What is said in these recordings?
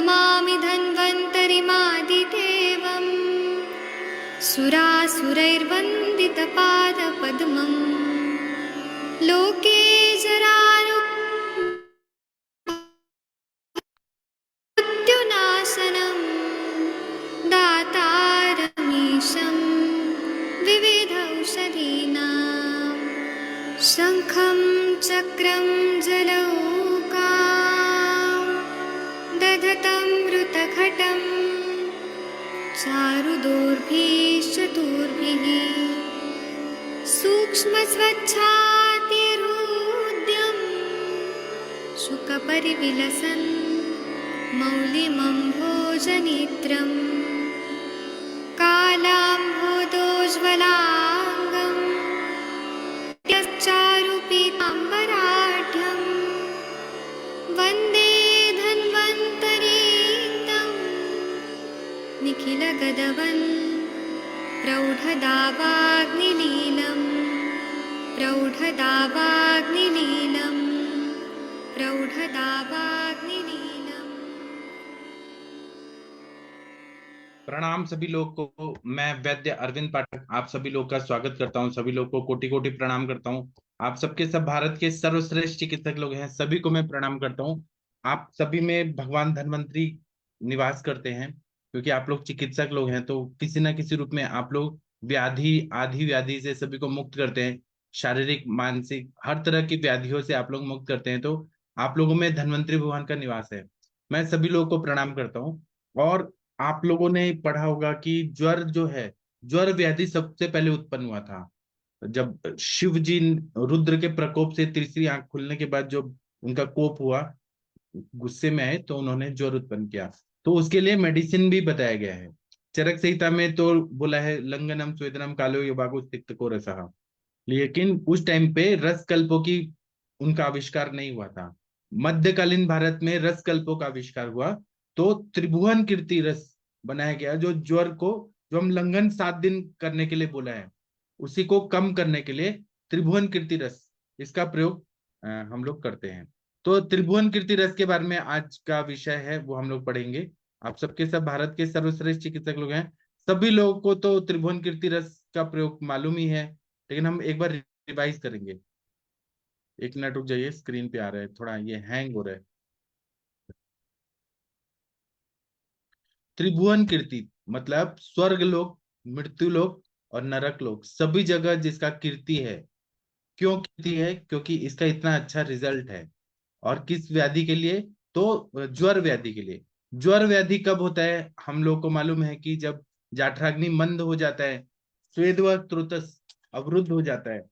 नमामि धन्वन्तरिमादिदेवम् सुरासुरैर्वन्दितपादपद्मम् लोके जरारुमृत्युनाशनं दातारमीशं विविधौषधीनां शङ्खं चक्रं जलौकां दधतं मृतघटं चारुदोर्भिश्चतुर्भिः सूक्ष्मस्वच्छातिहृद्यं शुकपरिविलसन् मौलिमम्भोजनेत्रम् कालाम्भोदोज्ज्वलाङ्गं चारुपीताम्बराढ्यं वन्दे धन्वन्तरीतं निखिलगदवन् प्रौढदावाग्निलीलं प्रौढदावाग्निलीलं प्रौढदावाग्निलीलम्। प्रणाम सभी लोग को। मैं वैद्य अरविंद पाठक आप सभी लोग का स्वागत करता हूं। सभी लोग को कोटि कोटि प्रणाम करता हूं। आप सबके सब भारत के सर्वश्रेष्ठ चिकित्सक लोग हैं, सभी को मैं प्रणाम करता हूं। आप सभी में भगवान धन्वंतरी निवास करते हैं, क्योंकि आप लोग चिकित्सक लोग हैं, तो किसी न किसी रूप में आप लोग आधी व्याधि से सभी को मुक्त करते हैं। शारीरिक मानसिक हर तरह की व्याधियों से आप लोग मुक्त करते हैं, तो आप लोगों में धन्वंतरी भगवान का निवास है। मैं सभी लोगों को प्रणाम करता हूँ। और आप लोगों ने पढ़ा होगा कि ज्वर जो है, ज्वर व्याधि सबसे पहले उत्पन्न हुआ था जब शिव जी रुद्र के प्रकोप से तीसरी आंख खुलने के बाद जो उनका कोप हुआ, गुस्से में आए, तो उन्होंने ज्वर उत्पन्न किया। तो उसके लिए मेडिसिन भी बताया गया है। चरक संहिता में तो बोला है लंगनम स्वेदनम कालो युवागो तिक्त को रसः। लेकिन उस टाइम पे रसकल्पों की उनका आविष्कार नहीं हुआ था। मध्यकालीन भारत में रसकल्पों का आविष्कार हुआ, तो त्रिभुवन कीर्ति रस बनाया गया, जो ज्वर को, जो हम लंघन 7 दिन करने के लिए बोला है, उसी को कम करने के लिए त्रिभुवन कीर्ति रस, इसका प्रयोग हम लोग करते हैं। तो त्रिभुवन कीर्ति रस के बारे में आज का विषय है, वो हम लोग पढ़ेंगे। आप सबके सब भारत के सर्वश्रेष्ठ चिकित्सक लोग हैं, सभी लोगों को तो त्रिभुवन कीर्ति रस का प्रयोग मालूम ही है, लेकिन हम एक बार रिवाइज करेंगे। एक मिनट रुक जाइए, स्क्रीन पे आ रहा है, थोड़ा ये हैंग हो रहा है। त्रिभुवन कीर्ति मतलब स्वर्ग लोक, मृत्यु लोक और नरक लोक, सभी जगह जिसका कीर्ति है। क्यों कीर्ति है? क्योंकि इसका इतना अच्छा रिजल्ट है। और किस व्याधि के लिए? तो ज्वर व्याधि के लिए। ज्वर व्याधि कब होता है? हम लोग को मालूम है कि जब जाठराग्नि मंद हो जाता है, स्वेद व स्रोतस अवरुद्ध हो जाता है,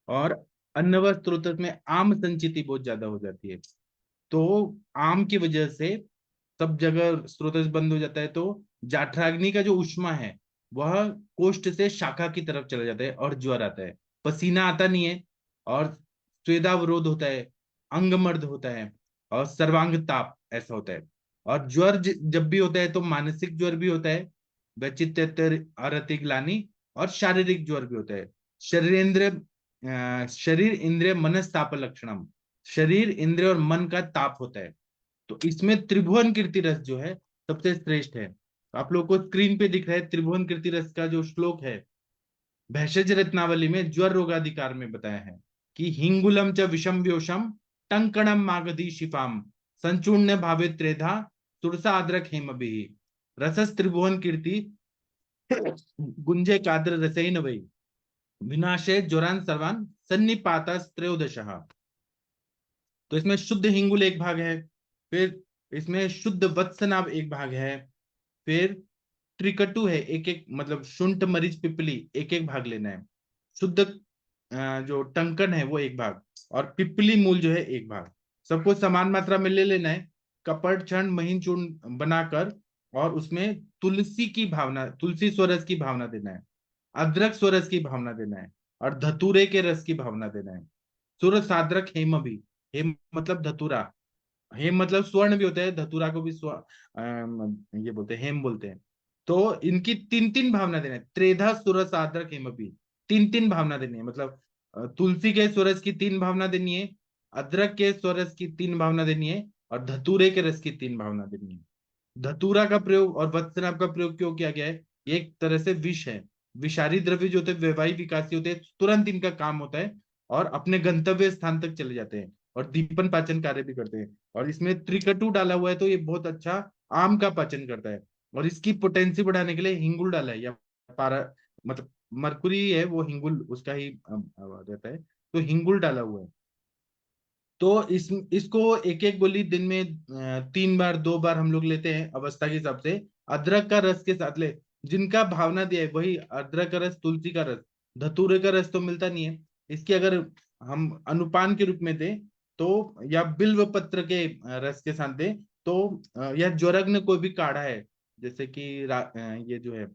और अन्न व स्रोतस में आम संचिति बहुत ज्यादा हो जाती है। तो आम की वजह से सब जगह स्रोतस बंद हो जाता है, तो जाठराग्नि का जो ऊष्मा है वह कोष्ठ से शाखा की तरफ चला जाता है और ज्वर आता है। पसीना आता नहीं है, और स्वेदावरोध होता है, अंगमर्द होता है, और सर्वांग ताप ऐसा होता है। और ज्वर जब भी होता है तो मानसिक ज्वर भी होता है, वैचित्र्य अरतिग्लानि, और शारीरिक ज्वर भी होता है। शरीर इंद्रिय मनस्ताप लक्षणम, शरीर इंद्रिय और मन का ताप होता है। तो इसमें त्रिभुवन कीर्ति रस जो है सबसे श्रेष्ठ है। आप लोग को स्क्रीन पे दिख रहा है त्रिभुवन कीर्ति रस का जो श्लोक है, भेषज रत्नावली में ज्वर रोगाधिकार में बताया है कि हिंगुलम च विषम व्योषम टंकणम मागधी शिफाम संचूर्ण भावे त्रेधा तुरसा आद्रक हेमभि रसस त्रिभुवन कीर्ति गुंजे काद्र रसैन वै विनाशे ज्वरान सर्वान सन्निपाता त्रयोदशः। तो इसमें शुद्ध हिंगुल एक भाग है, फिर इसमें शुद्ध वत्सनाभ एक भाग है, फिर त्रिकटु है, एक एक मतलब शुंठ मरीच पिपली एक एक भाग लेना है। शुद्ध जो टंकन है वो एक भाग, और पिपली मूल जो है एक भाग। सबको समान मात्रा में ले लेना है। कपट क्षण महीन चूर्ण बनाकर, और उसमें तुलसी की भावना, तुलसी स्वरस की भावना देना है, अदरक स्वरस की भावना देना है, और धतूरे के रस की भावना देना है। सुर साद्रक हेम भी, हेम मतलब धतूरा, हेम मतलब स्वर्ण भी होता है, धतूरा को भी ये बोलते हैं, हेम बोलते हैं। तो इनकी 3 3 भावना देना है। त्रेधा सुरस आद्रक हेम भी, 3 3 भावना देनी है। मतलब तुलसी के स्वरस की 3 भावना देनी है, अदरक के स्वरस की 3 भावना देनी है, और धतूरे के रस की 3 भावना देनी है। धतूरा का प्रयोग और वत्सनाभ का प्रयोग क्यों किया गया है? ये एक तरह से विष है। विषारी द्रव्य जो होते हैं वैवाहिक विकासी होते हैं, तुरंत इनका काम होता है और अपने गंतव्य स्थान तक चले जाते हैं और दीपन पाचन कार्य भी करते हैं। और इसमें त्रिकटु डाला हुआ है तो ये बहुत अच्छा आम का पाचन करता है। और इसकी पोटेंसी बढ़ाने के लिए हिंगुल डाला है, या पारा मतलब मरकुरी है वो हिंगुल उसका ही रहता है, तो हिंगुल डाला हुआ है। तो इसको एक एक गोली दिन में 3 बार 2 बार हम लोग लेते हैं अवस्था के हिसाब से। अदरक का रस के साथ ले, जिनका भावना दिया है वही अदरक का रस, तुलसी का रस, धतूरे का रस तो मिलता नहीं है। इसकी अगर हम अनुपान के रूप में दें तो, या बिल्व पत्र के रस के साथ दें तो, या ज्वरग्न कोई भी काढ़ा है जैसे कि ये जो है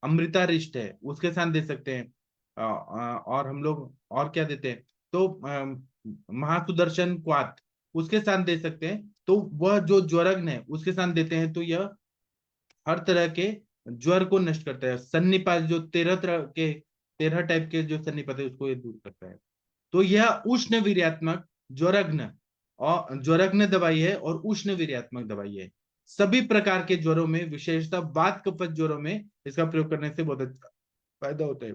अमृतारिष्ट है उसके साथ दे सकते हैं। और हम लोग और क्या देते हैं तो महासुदर्शन क्वाथ उसके साथ दे सकते हैं। तो वह जो ज्वरग्न है उसके साथ देते हैं तो यह हर तरह के ज्वर को नष्ट करता है। सन्निपात जो 13 टाइप के जो सन्निपात है उसको ये दूर करता है। तो यह उष्ण वीर्यात्मक ज्वरग्न और ज्वरग्न दवाई है और उष्ण वीर्यात्मक दवाई है। सभी प्रकार के ज्वरों में, विशेषतः वात कफत ज्वरों में इसका प्रयोग करने से बहुत अच्छा फायदा होता है।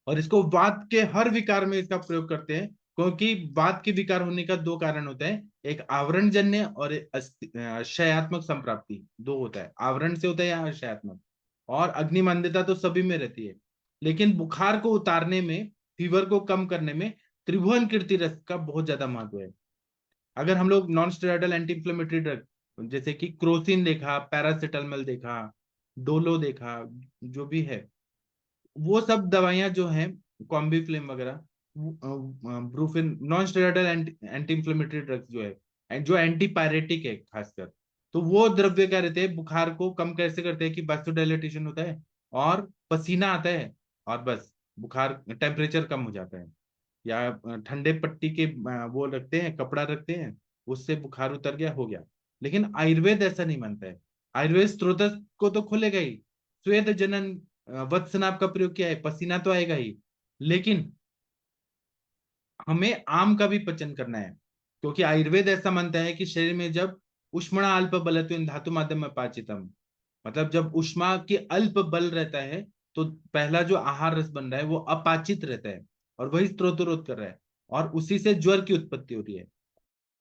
और इसको वात के हर विकार में इसका प्रयोग करते हैं, क्योंकि वात के विकार होने का 2 कारण होता है, एक आवरण जन्य और एक क्षयात्मक संप्राप्ति। दो होता है, आवरण से होता है या क्षयात्मक। और अग्निमांद्यता तो सभी में रहती है, लेकिन बुखार को उतारने में, फीवर को कम करने में त्रिभुवन कीर्ति रस का बहुत ज्यादा महत्व है। अगर हम लोग non steroidal anti inflammatory drug जैसे कि क्रोसिन देखा, पैरासिटामोल देखा, डोलो देखा, जो भी है वो सब दवाइयां जो हैं, कॉम्बीफ्लेम वगैरह, Brufen, non steroidal anti inflammatory drugs जो है, जो एंटी पायरेटिक है खासकर, तो वो द्रव्य क्या रहते हैं, बुखार को कम कैसे करते हैं कि वासोडाइलेटेशन होता है और पसीना आता है और बस बुखार टेम्परेचर कम हो जाता है। या ठंडे पट्टी के वो रखते हैं, कपड़ा रखते हैं, उससे बुखार उतर गया, हो गया। लेकिन आयुर्वेद ऐसा नहीं मानता है। आयुर्वेद स्रोत को तो खोलेगा ही, स्वेद जनन वत्सनाभ का प्रयोग किया है, पसीना तो आएगा ही, लेकिन हमें आम का भी पचन करना है। क्योंकि आयुर्वेद ऐसा मानता है कि शरीर में जब उष्मणा अल्प बलत्वेन धातु माध्यम पाचितम, मतलब जब उष्मा के अल्प बल रहता है तो पहला जो आहार रस बन रहा है वो अपाचित रहता है और वही स्त्रोतरोध कर रहा है, और उसी से ज्वर की उत्पत्ति हो रही है।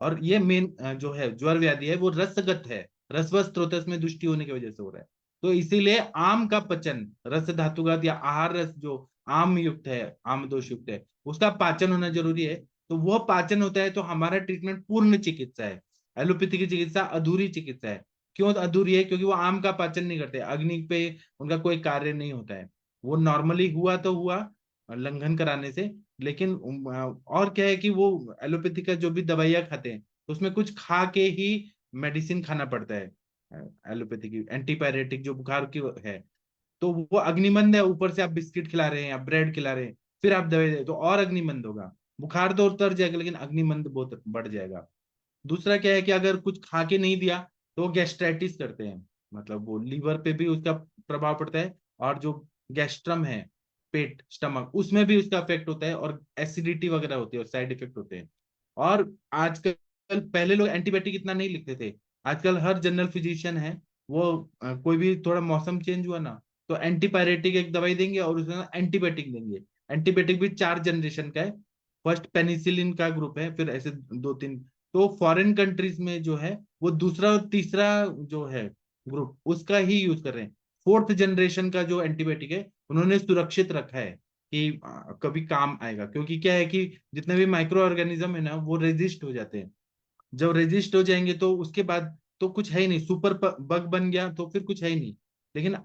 और ये मेन जो है ज्वर व्याधि है वो रसगत है, रसव स्रोतस में दुष्टि होने की वजह से हो रहा है। तो इसीलिए आम का पचन, रस धातुगत या आहार रस जो आम युक्त है, आम दोष युक्त है, उसका पाचन होना जरूरी है। तो वह पाचन होता है तो हमारा ट्रीटमेंट पूर्ण चिकित्सा है। एलोपैथी की चिकित्सा अधूरी चिकित्सा है। क्यों अधूरी है? क्योंकि वो आम का पाचन नहीं करते, अग्नि पे उनका कोई कार्य नहीं होता है। वो नॉर्मली हुआ तो हुआ लंघन कराने से, लेकिन और क्या है कि वो एलोपैथी का जो भी दवाइयाँ खाते हैं तो उसमें कुछ खा के ही मेडिसिन खाना पड़ता है। एलोपैथी की एंटीपायरेटिक जो बुखार की है, तो वो अग्निमंद है, ऊपर से आप बिस्किट खिला रहे हैं या ब्रेड खिला रहे हैं, फिर आप दवाई दे तो और अग्निमंद होगा। बुखार तो उतर जाएगा लेकिन अग्निमंद बहुत बढ़ जाएगा। दूसरा क्या है कि अगर कुछ खा के नहीं दिया तो वो गैस्ट्राइटिस करते हैं, मतलब वो लीवर पे भी उसका प्रभाव पड़ता है, और जो गैस्ट्रम है, पेट स्टमक, उसमें भी उसका इफेक्ट होता है और एसिडिटी वगैरह होती है और साइड इफेक्ट होते हैं। और आजकल, पहले लोग एंटीबायोटिक इतना नहीं लिखते थे, आजकल हर जनरल फिजिशियन है वो कोई भी थोड़ा मौसम चेंज हुआ ना तो एंटीपायरेटिक एक दवाई देंगे और उसमें एंटीबायोटिक देंगे। एंटीबायोटिक भी 4 जनरेशन का है, फर्स्ट पेनिसिलिन का ग्रुप है, फिर ऐसे 2 3। तो फॉरेन कंट्रीज में जो है वो दूसरा और तीसरा जो है ग्रुप उसका ही यूज कर रहे हैं। 4th जनरेशन का जो एंटीबायोटिक है उन्होंने सुरक्षित रखा है कि कभी काम आएगा, क्योंकि क्या है कि जितने भी माइक्रो ऑर्गेनिज्म है ना वो रेजिस्ट हो जाते हैं। जब रेजिस्ट हो जाएंगे तो उसके बाद तो कुछ है ही नहीं, सुपर बग बन गया तो फिर कुछ है ही नहीं। लेकिन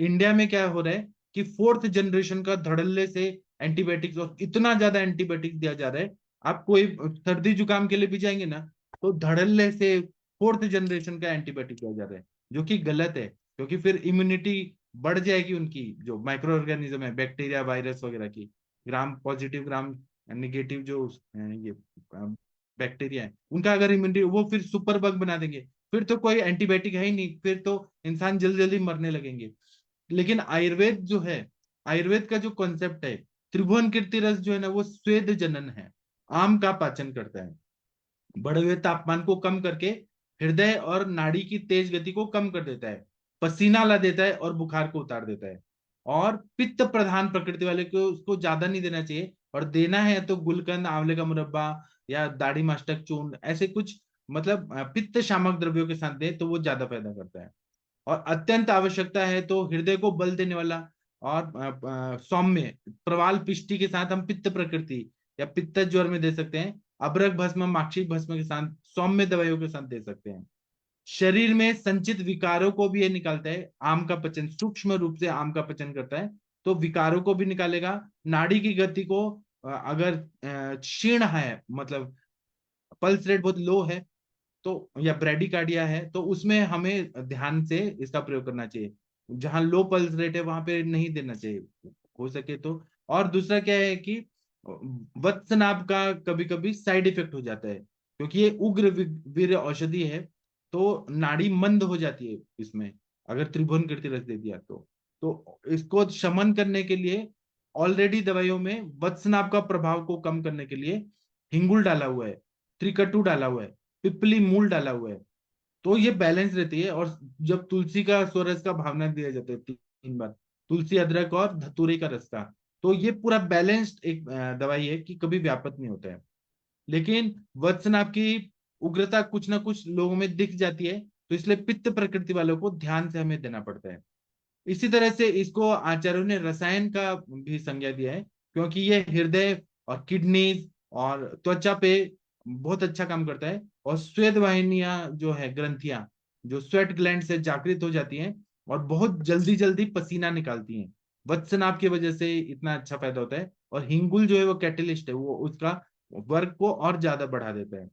इंडिया में क्या हो रहा है कि 4th जनरेशन का धड़ल्ले से एंटीबायोटिक्स, और इतना ज्यादा एंटीबायोटिक्स दिया जा रहा है। आप कोई सर्दी जुकाम के लिए भी जाएंगे ना तो धड़ल्ले से 4th जनरेशन का एंटीबायोटिक दिया जा रहा है, जो कि गलत है। क्योंकि फिर इम्यूनिटी बढ़ जाएगी उनकी, जो माइक्रो ऑर्गेनिज्म है, बैक्टीरिया वायरस वगैरह की, ग्राम पॉजिटिव ग्राम निगेटिव जो ये बैक्टीरिया है उनका अगर इम्यूनिटी, वो फिर सुपर बग बना देंगे, फिर तो कोई एंटीबायोटिक है ही नहीं, फिर तो इंसान जल्दी जल्दी मरने लगेंगे। लेकिन आयुर्वेद जो है, आयुर्वेद का जो कॉन्सेप्ट है, त्रिभुवन कीर्ति रस जो है ना वो स्वेद जनन है, आम का पाचन करता है, बढ़े हुए तापमान को कम करके हृदय और नाड़ी की तेज गति को कम कर देता है, पसीना ला देता है और बुखार को उतार देता है। और पित्त प्रधान प्रकृति वाले को उसको ज्यादा नहीं देना चाहिए, और देना है तो गुलकंद, आंवले का मुरब्बा या दाढ़ी मास्टक चूर्ण, ऐसे कुछ मतलब पित्त शामक द्रव्यों के साथ दे तो वो ज्यादा फायदा करता है। और अत्यंत आवश्यकता है तो हृदय को बल देने वाला और सौम्य प्रवाल पिष्टी के साथ हम पित्त प्रकृति या पित्त ज्वर में दे सकते हैं। अबरक भस्म, माक्षी भस्म के साथ सौम्य दवाइयों के साथ दे सकते हैं। शरीर में संचित विकारों को भी ये निकालता है। आम का पचन, सूक्ष्म रूप से आम का पचन करता है, तो विकारों को भी निकालेगा। नाड़ी की गति को अगर क्षीण है, मतलब पल्स रेट बहुत लो है, तो या ब्रेडिकार्डिया है, तो उसमें हमें ध्यान से इसका प्रयोग करना चाहिए। जहां लो पल्स रेट है वहां पे नहीं देना चाहिए हो सके तो। और दूसरा क्या है कि वत्सनाभ का कभी कभी साइड इफेक्ट हो जाता है, क्योंकि ये उग्र वीर्य औषधि है, तो नाड़ी मंद हो जाती है इसमें, अगर त्रिभुवन कीर्ति रस दे दिया तो इसको शमन करने के लिए ऑलरेडी दवाइयों में वत्सनाभ का प्रभाव को कम करने के लिए हिंगुल डाला हुआ है, त्रिकटु डाला हुआ है, पिपली मूल डाला हुआ है, तो ये बैलेंस रहती है। और जब तुलसी का स्वरस का भावना दिया जाता है 3 बार, तुलसी, अदरक और धतूरे का रस का, तो ये पूरा बैलेंस्ड एक दवाई है कि कभी व्यापत नहीं होता है। लेकिन वत्सनाभ की उग्रता कुछ ना कुछ लोगों में दिख जाती है, तो इसलिए पित्त प्रकृति वालों को ध्यान से हमें देना पड़ता है। इसी तरह से इसको आचार्यों ने रसायन का भी संज्ञा दिया है, क्योंकि ये हृदय और किडनीज और त्वचा पे बहुत अच्छा काम करता है। और स्वेद वाहिनियां जो है, ग्रंथियां जो स्वेट ग्लैंड से जागृत हो जाती हैं और बहुत जल्दी जल्दी पसीना निकालती हैं, वत्सनाभ की वजह से इतना अच्छा फायदा होता है। और हिंगुल जो है वो कैटलिस्ट है, वो उसका वर्क को और ज्यादा बढ़ा देता है।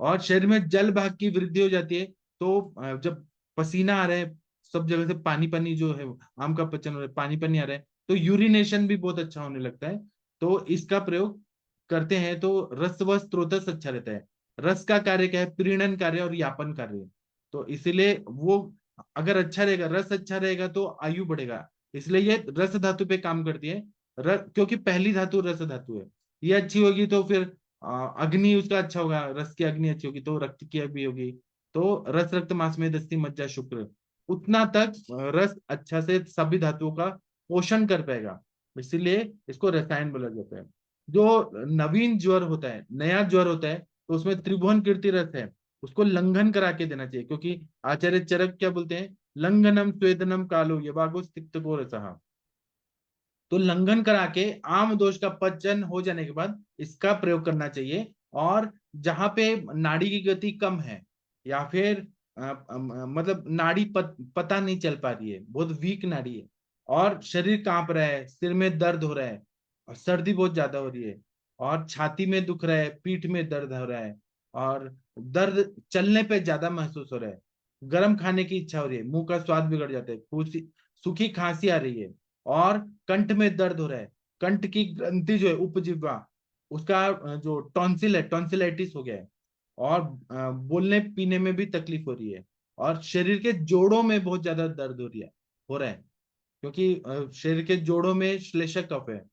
और शरीर में जल भाग की वृद्धि हो जाती है, तो जब पसीना आ रहा है, सब जगह से पानी पानी जो है, आम का पचन हो रहा है, पानी पानी आ रहा है, तो यूरिनेशन भी बहुत अच्छा होने लगता है। तो इसका प्रयोग करते हैं तो रस व स्त्रोतस अच्छा रहता है। रस का कार्य क्या है? प्रीणन कार्य और यापन कार्य। तो इसीलिए वो अगर अच्छा रहेगा, रस अच्छा रहेगा तो आयु बढ़ेगा। इसलिए ये रस धातु पे काम करती है। क्योंकि पहली धातु रस धातु है, ये अच्छी होगी तो फिर अग्नि उसका अच्छा होगा, रस की अग्नि अच्छी होगी तो रक्त की भी होगी। तो रस, रक्त, मांस में दस्ती, मज्जा, शुक्र, उतना तक रस अच्छा से सभी धातुओं का पोषण कर पाएगा। इसीलिए इसको रसायन बोला जाता है। जो नवीन ज्वर होता है, नया ज्वर होता है, तो उसमें त्रिभुवन कीर्ति रस है, उसको लंघन करा के देना चाहिए, क्योंकि आचार्य चरक क्या बोलते हैं? लंघनम स्वेदनम कालो यवागो तिक्तको रसः। तो लंघन करा के आम दोष का पचन हो जाने के बाद इसका प्रयोग करना चाहिए। और जहां पे नाड़ी की गति कम है, या फिर मतलब नाड़ी पता नहीं चल पा रही है, बहुत वीक नाड़ी है, और शरीर कांप रहा है, सिर में दर्द हो रहा है, और सर्दी बहुत ज्यादा हो रही है, और छाती में दुख रहा है, पीठ में दर्द हो रहा है, और दर्द चलने पे ज्यादा महसूस हो रहा है, गर्म खाने की इच्छा हो रही है, मुंह का स्वाद बिगड़ जाता है, सूखी खांसी आ रही है, और कंठ में दर्द हो रहा है, कंठ की ग्रंथि जो है उपजिह्वा, उसका जो टॉन्सिल है, टॉन्सिलाइटिस हो गया है, और बोलने पीने में भी तकलीफ हो रही है, और शरीर के जोड़ों में बहुत ज्यादा दर्द हो रहा है, क्योंकि शरीर के जोड़ों में श्लेषक कफ है,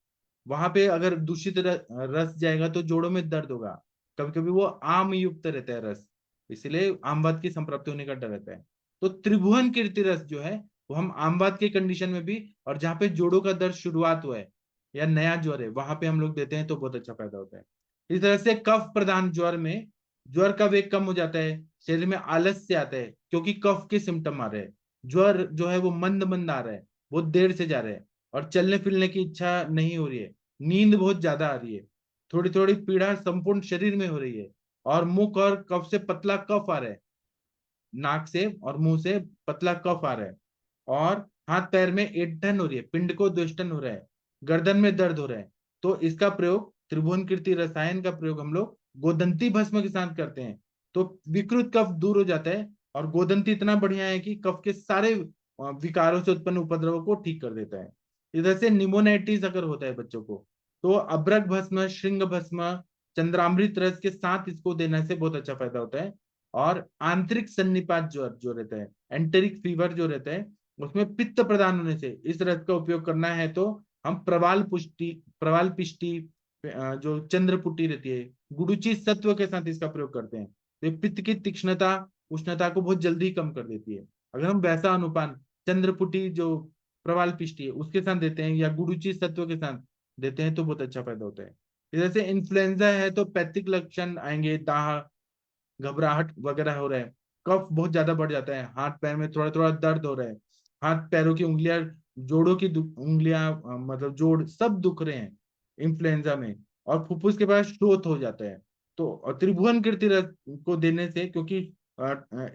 वहां पे अगर दूषित रस जाएगा तो जोड़ों में दर्द होगा। कभी कभी वो आम युक्त रहता है रस, इसलिए आमवात की संप्राप्ति होने का डर रहता है। तो त्रिभुवन कीर्ति रस जो है वो हम आमवात के कंडीशन में भी, और जहाँ पे जोड़ों का दर्द शुरुआत हुआ है या नया ज्वर है वहां पे हम लोग देते हैं तो बहुत अच्छा फायदा होता है। इस तरह से कफ प्रधान ज्वर में ज्वर का वेग कम हो जाता है, शरीर में आलस से आता है, क्योंकि कफ के सिम्टम आ रहे हैं। ज्वर जो है वो मंद मंद आ रहा है, बहुत देर से जा रहा है, और चलने फिरने की इच्छा नहीं हो रही है, नींद बहुत ज्यादा आ रही है, थोड़ी थोड़ी पीड़ा संपूर्ण शरीर में हो रही है, और मुख और कफ से पतला कफ आ रहा है, नाक से और मुंह से पतला कफ आ रहा है, और हाथ पैर में ऐंठन हो रही है, पिंड को द्वेष्टन हो रहा है, गर्दन में दर्द हो रहा है, तो इसका प्रयोग त्रिभुवन कीर्ति रसायन का प्रयोग हम लोग गोदंती भस्म के साथ करते हैं, तो विकृत कफ दूर हो जाता है। और गोदंती इतना बढ़िया है कि कफ के सारे विकारों से उत्पन्न उपद्रवों को ठीक कर देता है। इधर से निमोनाइटिस अगर होता है बच्चों को, तो अभ्रक भस्म, श्रृंग भस्म, चंद्रामृत रस के साथ इसको देने से बहुत अच्छा फायदा होता है। और आंतरिक सन्निपात ज्वर जो रहता है, एंटेरिक फीवर जो रहता है, उसमें पित्त प्रदान होने से इस रस का उपयोग करना है तो हम प्रवाल पिष्टी, जो चंद्रपुटी रहती है, गुडुची सत्व के साथ इसका प्रयोग करते हैं, तो ये पित्त की तीक्ष्णता उष्णता को बहुत जल्दी कम कर देती है। अगर हम वैसा अनुपान चंद्रपुटी जो प्रवाल पिष्टी है उसके साथ देते हैं या गुरुची सत्व के साथ देते हैं तो बहुत अच्छा फायदा होता है। जैसे इन्फ्लुएंजा है तो पैथिक लक्षण आएंगे, दाह, घबराहट वगैरह हो रहा है, कफ बहुत ज्यादा बढ़ जाता है, हाथ पैर में थोड़ा थोड़ा दर्द हो रहा है, हाथ पैरों की उंगलियां, जोड़ों की उंगलियां, मतलब जोड़ सब दुख रहे हैं इन्फ्लुएंजा में, और फुफ्फुस के पास शोथ हो जाता है। तो त्रिभुवन कीर्ति रस को देने से, क्योंकि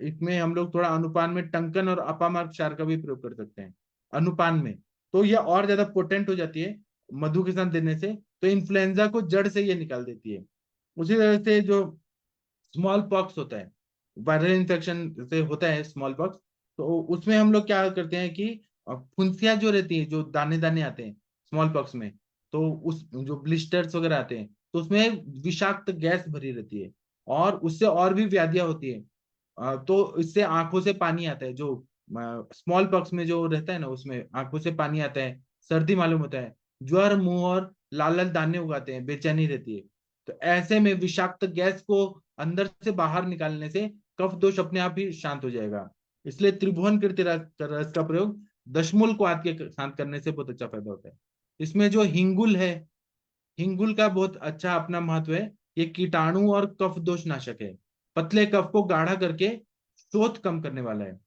इसमें हम लोग थोड़ा अनुपान में टंकन और अपामार्ग क्षार का भी प्रयोग कर सकते हैं अनुपान में, तो यह और ज्यादा पोटेंट हो जाती है मधु के साथ देने से, तो इन्फ्लुएंजा को जड़ से ये निकाल देती है। उसी तरह से जो स्मॉल पॉक्स होता है, वायरल इन्फेक्शन से होता है स्मॉल पॉक्स, तो उसमें हम लोग क्या करते हैं कि फुंसियां जो रहती है, जो दाने दाने आते हैं स्मॉल पॉक्स में, तो उस जो ब्लिस्टर्स वगैरह आते हैं तो उसमें विषाक्त गैस भरी रहती है और उससे और भी व्याधियां होती है। तो इससे आंखों से पानी आता है, जो स्मॉल पॉक्स में जो रहता है ना उसमें आंखों से पानी आता है, सर्दी मालूम होता है, ज्वर, मुंह और लाल लाल दाने उगाते हैं, बेचैनी रहती है। तो ऐसे में विषाक्त गैस को अंदर से बाहर निकालने से कफ दोष अपने आप ही शांत हो जाएगा। इसलिए त्रिभुवन कीर्ति रस का प्रयोग दशमूल को आद के साथ करने से बहुत अच्छा फायदा होता है। इसमें जो हिंगुल है, हिंगुल का बहुत अच्छा अपना महत्व है। ये कीटाणु और कफ दोष नाशक है, पतले कफ को गाढ़ा करके शोथ कम करने वाला है।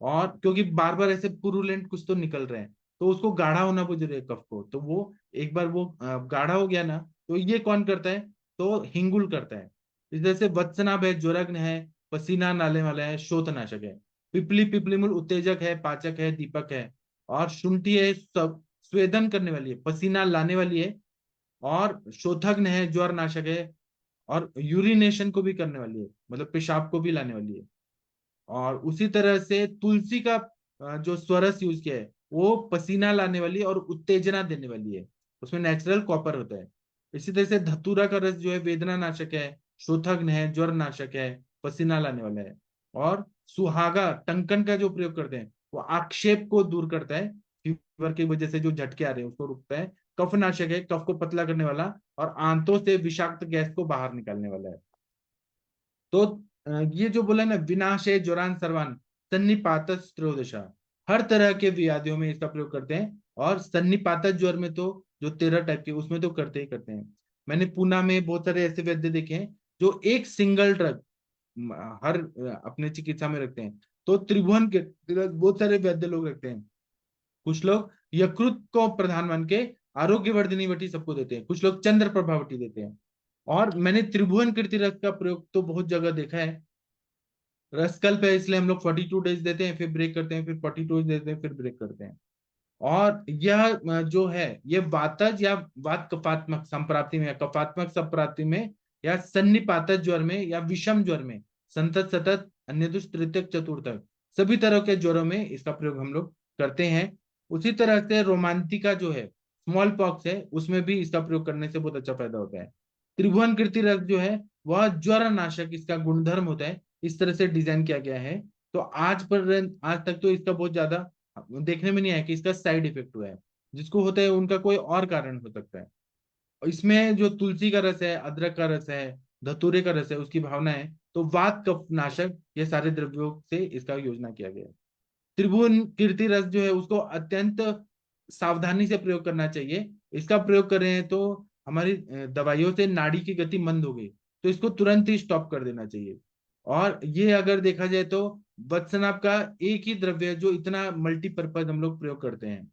और क्योंकि बार बार ऐसे पुरुलेंट कुछ तो निकल रहे हैं, तो उसको गाढ़ा होना बहुत जरूरी है कफ को, तो वो एक बार वो गाढ़ा हो गया ना, तो ये कौन करता है, तो हिंगुल करता है। इस जैसे वत्सनाभ है, ज्वरग्न है, पसीना नाले वाला है, शोथनाशक है। पिपली, पिपलीमूल उत्तेजक है, पाचक है, दीपक है। और शुंठी है, सब स्वेदन करने वाली है, पसीना लाने वाली है। और शोथग्न है, ज्वर नाशक है। और यूरिनेशन को भी करने वाली है, मतलब पेशाब को भी लाने वाली है। और उसी तरह से तुलसी का जो स्वरस यूज किया है वो पसीना लाने वाली और उत्तेजना देने वाली है, उसमें नेचुरल कॉपर होता है। इसी तरह से धतूरा का रस जो है वेदना नाशक है, शोथग्न है, ज्वर नाशक है, पसीना लाने वाला है। और सुहागा टंकन का जो प्रयोग करते हैं वो आक्षेप को दूर करता है, फीवर की वजह से जो झटके आ रहे हैं उसको रुकता है। कफ नाशक है, कफ को पतला करने वाला, और आंतों से विषाक्त गैस को बाहर निकालने वाला है। तो ये जो बोला ना, विनाशे ज्वरान सर्वान सन्निपात त्रयोदशा, हर तरह के व्याधियों में इसका प्रयोग करते हैं। और सन्निपात ज्वर में तो जो 13 टाइप के उसमें तो करते ही करते हैं। मैंने पूना में बहुत सारे ऐसे वैद्य देखे हैं जो एक सिंगल ड्रग हर अपने चिकित्सा में रखते हैं। तो त्रिभुवन के बहुत सारे वैद्य लोग रखते हैं। कुछ लोग यकृत को प्रधान मान के आरोग्यवर्धिनी वटी सबको देते हैं, कुछ लोग चंद्र प्रभावटी देते हैं। और मैंने त्रिभुवन कीर्ति रस का प्रयोग तो बहुत जगह देखा है। रसकल्प है, इसलिए हम लोग 42 डेज देते हैं, फिर ब्रेक करते हैं, फिर 42 देते हैं, फिर ब्रेक करते हैं। और यह जो है ये वातज या वात कफात्मक संप्राप्ति में या कफात्मक संप्राप्ति में या सन्निपात ज्वर में या विषम ज्वर में, संतत सतत अन्य तृतीयक चतुर्थक सभी तरह के ज्वरों में इसका प्रयोग हम लोग करते हैं। उसी तरह से रोमांतिका जो है, स्मॉल पॉक्स है, उसमें भी इसका प्रयोग करने से बहुत अच्छा फायदा होता है। त्रिभुवन कीर्ति रस जो है वह ज्वर नाशक इसका गुणधर्म होता है, इस तरह से डिजाइन किया गया है। तो आज तक तो इसका बहुत ज्यादा देखने में नहीं आया कि इसका साइड इफेक्ट हुआ है। जिसको होता है उनका कोई और कारण हो सकता है। और इसमें जो तुलसी का रस है, अदरक का रस है, धतूरे का रस है, उसकी भावना है, तो वात कफ नाशक ये सारे द्रव्यों से इसका योजना किया गया है। त्रिभुवन कीर्ति रस जो है उसको अत्यंत सावधानी से प्रयोग करना चाहिए। इसका प्रयोग कर रहे हैं तो हमारी दवाइयों से नाड़ी की गति मंद हो गई, तो इसको तुरंत ही स्टॉप कर देना चाहिए। और ये अगर देखा जाए तो वत्सनाभ का एक ही द्रव्य है जो इतना मल्टीपर्पज हम लोग प्रयोग करते हैं।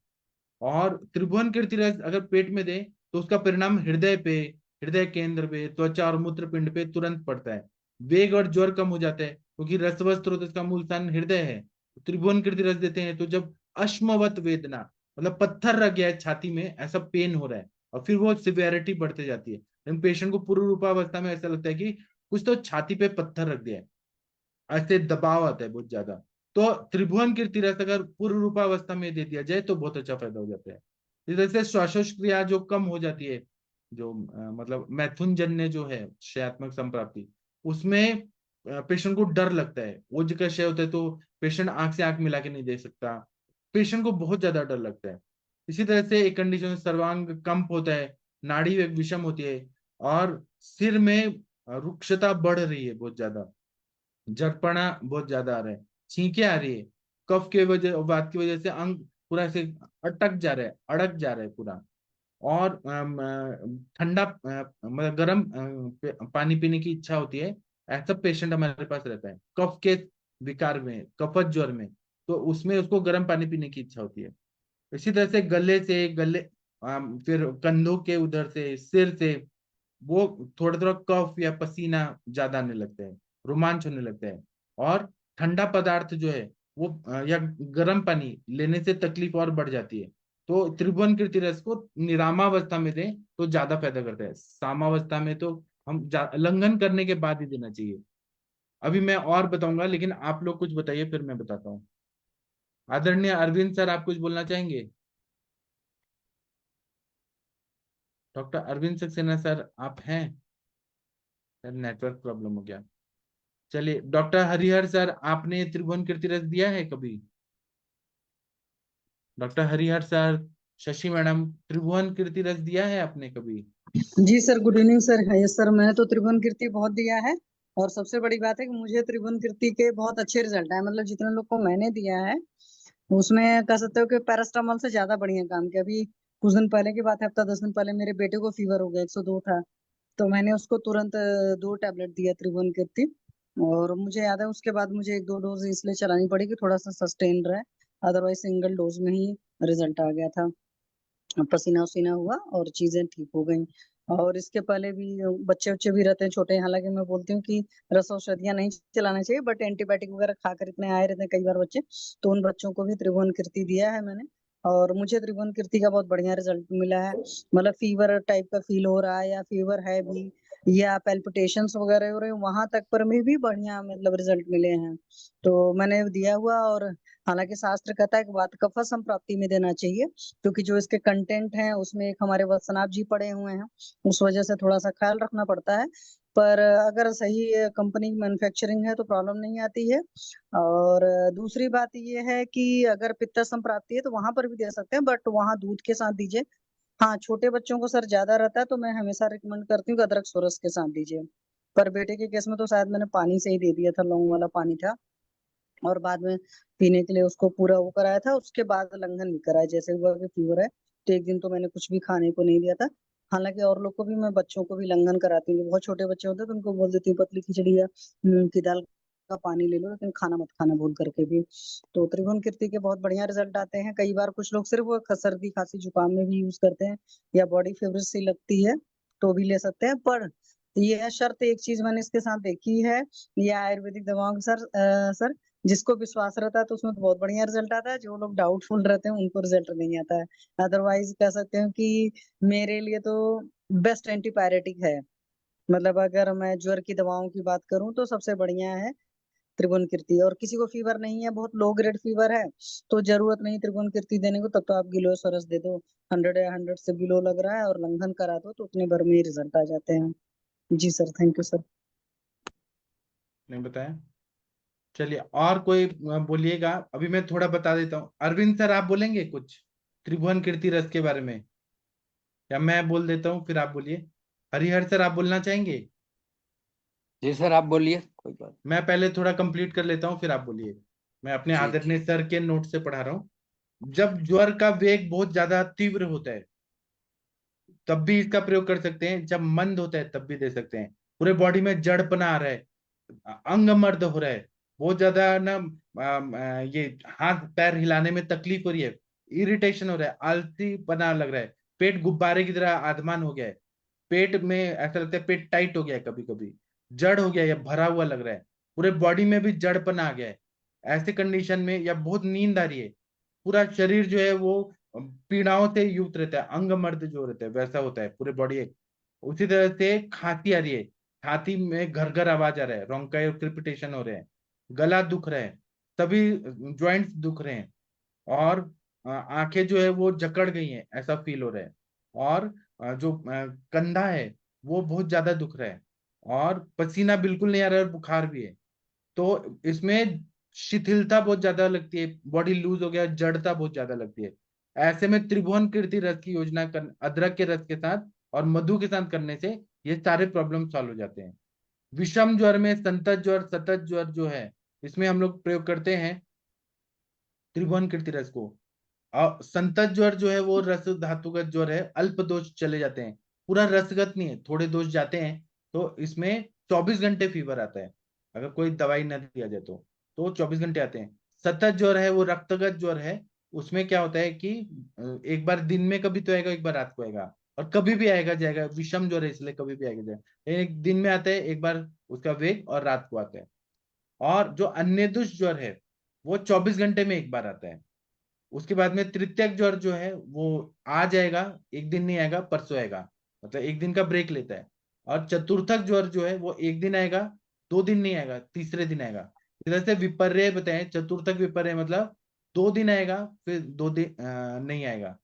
और त्रिभुवन कीर्ति रस अगर पेट में दे तो उसका परिणाम हृदय पे, हृदय केंद्र पे, त्वचा और मूत्रपिंड पे तुरंत पड़ता है। वेग और ज्वर कम हो जाता है क्योंकि रसवस स्रोत इसका मूल स्थान हृदय है। त्रिभुवन कीर्ति रस देते हैं तो जब अश्मवत वेदना, मतलब पत्थर रख गया है छाती में, ऐसा पेन हो रहा है, और फिर वो सिवियरिटी बढ़ते जाती है, लेकिन पेशेंट को पूर्व रूपावस्था में ऐसा लगता है कि कुछ तो छाती पे पत्थर रख दिया है, ऐसे दबाव आता है बहुत ज्यादा। तो त्रिभुवन कीर्ति रस अगर पूर्व रूपावस्था में दे दिया जाए तो बहुत अच्छा फायदा हो जाता है। इस तरह से श्वासोच्छ्वास जो कम हो जाती है, जो मतलब मैथुन जन्य जो है क्षयात्मक संप्राप्ति, उसमें पेशेंट को डर लगता है, ओज का क्षय होता है तो पेशेंट आंख से आंख मिला के नहीं देख सकता, पेशेंट को बहुत ज्यादा डर लगता है। इसी तरह से एक कंडीशन सर्वांग कंप होता है, नाड़ी वेग विषम होती है, और सिर में रुक्षता बढ़ रही है बहुत ज्यादा, झड़पना बहुत ज्यादा आ रहा है, छींके आ रही है, कफ के वजह बात की वजह से अंग पूरा ऐसे अटक जा रहा है, अड़क जा रहा है पूरा। और ठंडा मतलब गर्म पानी पीने की इच्छा होती है। ऐसा पेशेंट हमारे पास रहता है कफ के विकार में, कफत ज्वर में, तो उसमें उसको गर्म पानी पीने की इच्छा होती है। इसी तरह से गले फिर कंधों के उधर से, सिर से, वो थोड़ा थोड़ा कफ या पसीना ज्यादा आने लगता है, रोमांच होने लगता है। और ठंडा पदार्थ जो है वो या गर्म पानी लेने से तकलीफ और बढ़ जाती है। तो त्रिभुवन कीर्ति रस को निरामावस्था में दें तो ज्यादा फायदा करता है, सामावस्था में तो हम लंघन करने के बाद ही देना चाहिए। अभी मैं और बताऊंगा, लेकिन आप लोग कुछ बताइए फिर मैं बताता हूँ। आदरणीय अरविंद सर, आप कुछ बोलना चाहेंगे? डॉक्टर अरविंद सक्सेना सर, आप हैं? सर नेटवर्क प्रॉब्लम हो गया। चलिए, डॉक्टर हरिहर सर, आपने त्रिभुवन कीर्ति रस दिया है कभी? Doctor Harihar sir, Shashi madam, Tribhuvan Kirti Ras दिया है आपने कभी? जी सर, गुड इवनिंग सर। है सर, मैंने तो त्रिभुवन कीर्ति बहुत दिया है। और सबसे बड़ी बात है कि मुझे त्रिभुवन कीर्ति के बहुत अच्छे रिजल्ट आए। मतलब जितने लोग को मैंने दिया है उसमें कह सकते हो कि पैरास्टामोल से ज्यादा बढ़िया काम किया। अभी कुछ दिन पहले की बात है, हफ्ता 10 दिन पहले मेरे बेटे को फीवर हो गया, 102 था। तो मैंने उसको तुरंत 2 टैबलेट दिया त्रिभुवन कीर्ति। और मुझे याद है उसके बाद मुझे 1-2 डोज इसलिए चलानी पड़ी कि थोड़ा सा सस्टेन रहे। अदरवाइज सिंगल डोज में ही रिजल्ट आ गया था। पसीना वसीना हुआ और चीजें ठीक हो गई। और इसके पहले भी बच्चे बच्चे भी रहते हैं छोटे। हालांकि मैं बोलती हूँ कि रस औषधियां नहीं चलाना चाहिए, बट एंटीबायोटिक वगैरह खाकर इतने आए रहते हैं कई बार बच्चे। तो उन बच्चों को भी त्रिभुवन कीर्ति दिया है मैंने। और मुझे त्रिभुवन कीर्ति का बहुत बढ़िया रिजल्ट मिला है। मतलब फीवर टाइप का फील हो रहा है या फीवर है भी, या पेल्पिटेशंस वगैरह हो रहे हैं, वहां तक पर में भी बढ़िया मतलब रिजल्ट मिले हैं। तो मैंने दिया हुआ। और हालांकि शास्त्र कहता है कि वात कफ संप्राप्ति में देना चाहिए, क्योंकि जो इसके कंटेंट हैं उसमें एक हमारे वत्सनाभ जी पड़े हुए हैं। उस वजह से थोड़ा सा ख्याल रखना पड़ता है। पर अगर सही कंपनी की मैन्युफैक्चरिंग है तो प्रॉब्लम नहीं आती है। और दूसरी बात ये है कि अगर पित्त संप्राप्ति है तो वहां पर भी दे सकते हैं, बट वहां दूध के साथ दीजिए। हाँ, छोटे बच्चों को सर ज्यादा रहता है तो मैं हमेशा रिकमेंड करती हूँ कि अदरक सोरस के साथ दीजिए। पर बेटे के केस में तो शायद मैंने पानी से ही दे दिया था, लौंग वाला पानी था। और बाद में पीने के लिए उसको पूरा वो कराया था। उसके बाद लंघन भी कराया, जैसे हुआ कि फीवर है तो एक दिन तो मैंने कुछ भी खाने को नहीं दिया था। हालांकि और लोग को भी, मैं बच्चों को भी लंघन कराती हूँ। बहुत छोटे बच्चे होते हैं तो उनको बोल देती हूँ पतली खिचड़ी या मूंग की दाल का पानी ले लो, लेकिन खाना मत खाना भूल करके भी। तो त्रिभुवन कीर्ति के बहुत बढ़िया रिजल्ट आते हैं। कई बार कुछ लोग सिर्फ वो सर्दी खांसी जुकाम में भी यूज करते हैं, या बॉडी फेवरेट सी लगती है तो भी ले सकते हैं। पर ये है शर्त, एक चीज मैंने इसके साथ देखी है, ये आयुर्वेदिक दवाओं के सर जिसको विश्वास रहता है तो उसमें तो बहुत बढ़िया रिजल्ट आता है। जो लोग डाउटफुल रहते हैं उनको रिजल्ट नहीं आता है। अदरवाइज कह सकते हैं कि मेरे लिए तो बेस्ट एंटीपायरेटिक है। मतलब अगर मैं ज्वर की दवाओं की बात करूं तो सबसे बढ़िया है त्रिभुवन कीर्ति। और किसी को फीवर नहीं है, बहुत लो ग्रेड फीवर है, तो जरूरत नहीं त्रिभुवन कीर्ति देने को, तब तो आप गिलो सरस दे दो। 100 या 100 से बिलो लग रहा है और लंघन करा दो तो उतने भर में ही रिजल्ट आ जाते हैं। जी सर, थैंक यू सर। नहीं बताया। चलिए, और कोई बोलिएगा? अभी मैं थोड़ा बता देता हूँ। अरविंद सर, आप बोलेंगे कुछ त्रिभुवन कीर्ति रस के बारे में, या मैं बोल देता हूँ फिर आप बोलिए? हरिहर सर, आप बोलना चाहेंगे? जी सर, आप बोलिए, कोई बात। मैं पहले थोड़ा कंप्लीट कर लेता हूँ फिर आप बोलिए। मैं अपने जी जी। आदरणीय सर के नोट से पढ़ा रहा हूँ। जब ज्वर का वेग बहुत ज्यादा तीव्र होता है तब भी इसका प्रयोग कर सकते हैं, जब मंद होता है तब भी दे सकते हैं। पूरे बॉडी में जड़पना आ रहा है, अंग मर्द हो रहा है, बहुत ज्यादा ना, ये हाथ पैर हिलाने में तकलीफ हो रही है, इरिटेशन हो रहा है, आलसी पना लग रहा है, पेट गुब्बारे की तरह आधमान हो गया है, पेट में ऐसा लगता है पेट टाइट हो गया है, कभी कभी जड़ हो गया है या भरा हुआ लग रहा है, पूरे बॉडी में भी जड़पना आ गया है, ऐसे कंडीशन में, या बहुत नींद आ रही है, पूरा शरीर जो है वो पीड़ाओं से युक्त रहता है, अंग मर्द जो रहता है वैसा होता है पूरे बॉडी। उसी तरह से खांसी आ रही है, छाती में घर घर आवाज आ रहा है, रोंकाई और क्रिपिटेशन हो रहे हैं, गला दुख रहा है, सभी ज्वाइंट्स दुख रहे हैं, और आंखें जो है वो जकड़ गई हैं ऐसा फील हो रहा है, और जो कंधा है वो बहुत ज्यादा दुख रहा है, और पसीना बिल्कुल नहीं आ रहा है और बुखार भी है। तो इसमें शिथिलता बहुत ज्यादा लगती है, बॉडी लूज हो गया, जड़ता बहुत ज्यादा लगती है। ऐसे में त्रिभुवन कीर्ति रस की योजना कर, अदरक के रस के साथ और मधु के साथ करने से ये सारे प्रॉब्लम सॉल्व हो जाते हैं। विषम ज्वर में संतत ज्वर, सतत ज्वर जो है, इसमें हम लोग प्रयोग करते हैं त्रिभुवन कीर्ति रस को। और संतत ज्वर जो है वो रस धातुगत ज्वर है, अल्प दोष चले जाते हैं, पूरा रसगत नहीं है, थोड़े दोष जाते हैं। तो इसमें 24 घंटे फीवर आता है, अगर कोई दवाई न दिया जाए तो 24 घंटे आते हैं। सतत ज्वर है वो रक्तगत ज्वर है, उसमें क्या होता है कि एक बार दिन में कभी तो आएगा, एक बार रात को आएगा, और कभी भी आएगा जाएगा। विषम ज्वर है इसलिए कभी भी आएगा जाएगा, एक दिन में आता है एक बार उसका वेग, और रात को आता है। और जो अन्य ज्वर है वो 24 घंटे में एक बार आता है। उसके बाद में तृतीयक ज्वर जो है वो आ जाएगा, एक दिन नहीं आएगा, परसों आएगा, मतलब एक दिन का ब्रेक लेता है। और चतुर्थक ज्वर जो है वो एक दिन आएगा, 2 दिन नहीं आएगा, तीसरे दिन आएगा। इधर से विपर्य बताएं, चतुर्थक विपर्य मतलब 2 दिन आएगा फिर 2 दिन नहीं आएगा।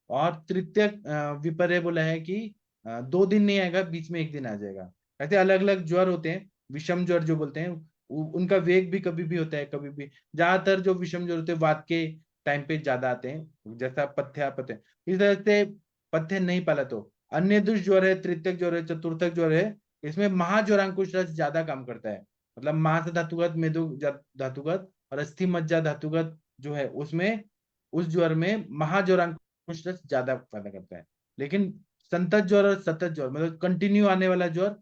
और तृतीयक विपर्य बोला है कि 2 दिन नहीं आएगा, बीच में एक दिन आ जाएगा। ऐसे अलग अलग ज्वर होते हैं। विषम ज्वर जो बोलते हैं उनका वेग भी कभी भी होता है, कभी भी। ज्यादातर जो विषम ज्वर होते हैं वात के टाइम पे ज्यादा आते हैं, जैसा पथ्य इस तरह से पथ्य नहीं पाला तो अन्य ज्वर है, तृतीयक ज्वर है, चतुर्थक ज्वर है, इसमें महाज्वरांकुश रस ज्यादा काम करता है। मतलब मांस धातुगत, मेदु धातुगत और अस्थि मज्जा धातुगत जो है उसमें, उस ज्वर में महाज्वरांकुश रस ज्यादा फायदा करता है। लेकिन संतत ज्वर और सतत ज्वर मतलब कंटिन्यू आने वाला ज्वर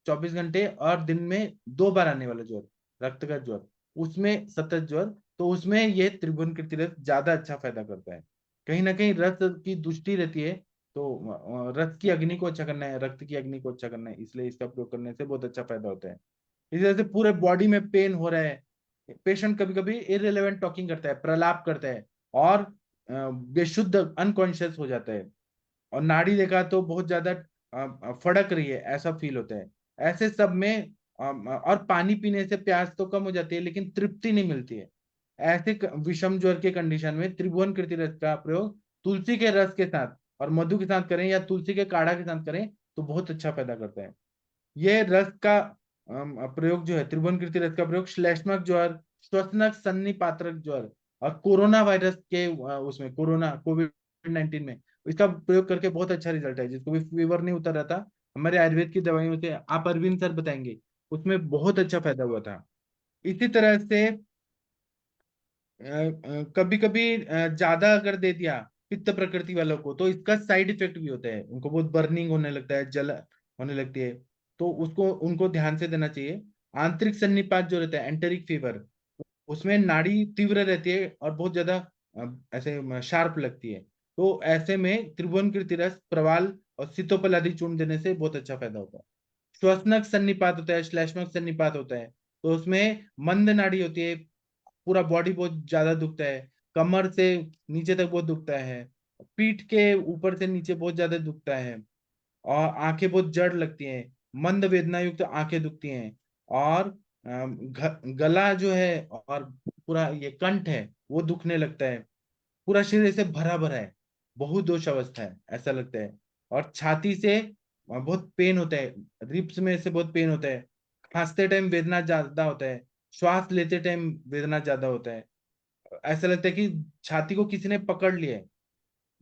24 घंटे और दिन में 2 बार आने वाला ज्वर, रक्तगत ज्वर, उसमें सतत ज्वर, तो उसमें ये त्रिभुवन कीर्ति रस ज्यादा अच्छा फायदा करता है। कहीं ना कहीं रस की दुष्टि रहती है, तो रस की अग्नि को अच्छा करना है, रक्त की अग्नि को अच्छा करना है, इसलिए इसका प्रयोग करने से बहुत अच्छा फायदा होता है। इस तरह से पूरे बॉडी में पेन हो रहा है, पेशेंट कभी कभी इररिलेवेंट टॉकिंग करता है, प्रलाप करता है, और बेशुद्ध अनकॉन्शियस हो जाता है, और नाड़ी देखा तो बहुत ज्यादा फड़क रही है ऐसा फील होता है। ऐसे सब में और पानी पीने से प्यास तो कम हो जाती है लेकिन तृप्ति नहीं मिलती है। ऐसे विषम ज्वर के कंडीशन में त्रिभुवन कीर्ति रस का प्रयोग तुलसी के रस के साथ और मधु के साथ करें, या तुलसी के काढ़ा के साथ करें, तो बहुत अच्छा फायदा करता है। ये रस का प्रयोग जो है, त्रिभुवन कीर्ति रस का प्रयोग श्लेष्मक ज्वर, श्वसनक सन्निपात्रक ज्वर और कोरोना वायरस के उसमें, कोरोना कोविड-19 में इसका प्रयोग करके बहुत अच्छा रिजल्ट है। जिसको भी फीवर नहीं उतर रहा था, हमारे आयुर्वेद की दवाइयों से, आप अरविंद सर बताएंगे, उसमें बहुत अच्छा फायदा हुआ था। इसी तरह से कभी कभी ज्यादा अगर दे दिया पित्त प्रकृति वालों को, तो इसका साइड इफेक्ट भी होता है, उनको बहुत बर्निंग होने लगता है, जल होने लगती है, तो उसको उनको ध्यान से देना चाहिए। आंतरिक सन्निपात जो रहता है, एंटेरिक फीवर, उसमें नाड़ी तीव्र रहती है और बहुत ज्यादा ऐसे शार्प लगती है, तो ऐसे में त्रिभुवन कीर्ति रस, प्रवाल और सीतोपल आदि चूर्ण देने से बहुत अच्छा फायदा होता है। श्वसनक सन्निपात होता है, श्लेष्मक सन्निपात होता है, तो उसमें मंद नाड़ी होती है, पूरा बॉडी बहुत ज्यादा दुखता है, कमर से नीचे तक बहुत दुखता है, पीठ के ऊपर से नीचे बहुत ज्यादा दुखता है, और आंखें बहुत जड़ लगती हैं, मंद वेदना युक्त आंखें दुखती हैं, और गला जो है और पूरा ये कंठ है वो दुखने लगता है, पूरा शरीर से भरा भरा है, बहुत दोष अवस्था है ऐसा लगता है। और छाती से बहुत पेन होता है, रिब्स में से बहुत पेन होता है, खांसते टाइम वेदना ज्यादा होता है, श्वास लेते टाइम वेदना ज्यादा होता है, ऐसा लगता है कि छाती को किसी ने पकड़ लिया है,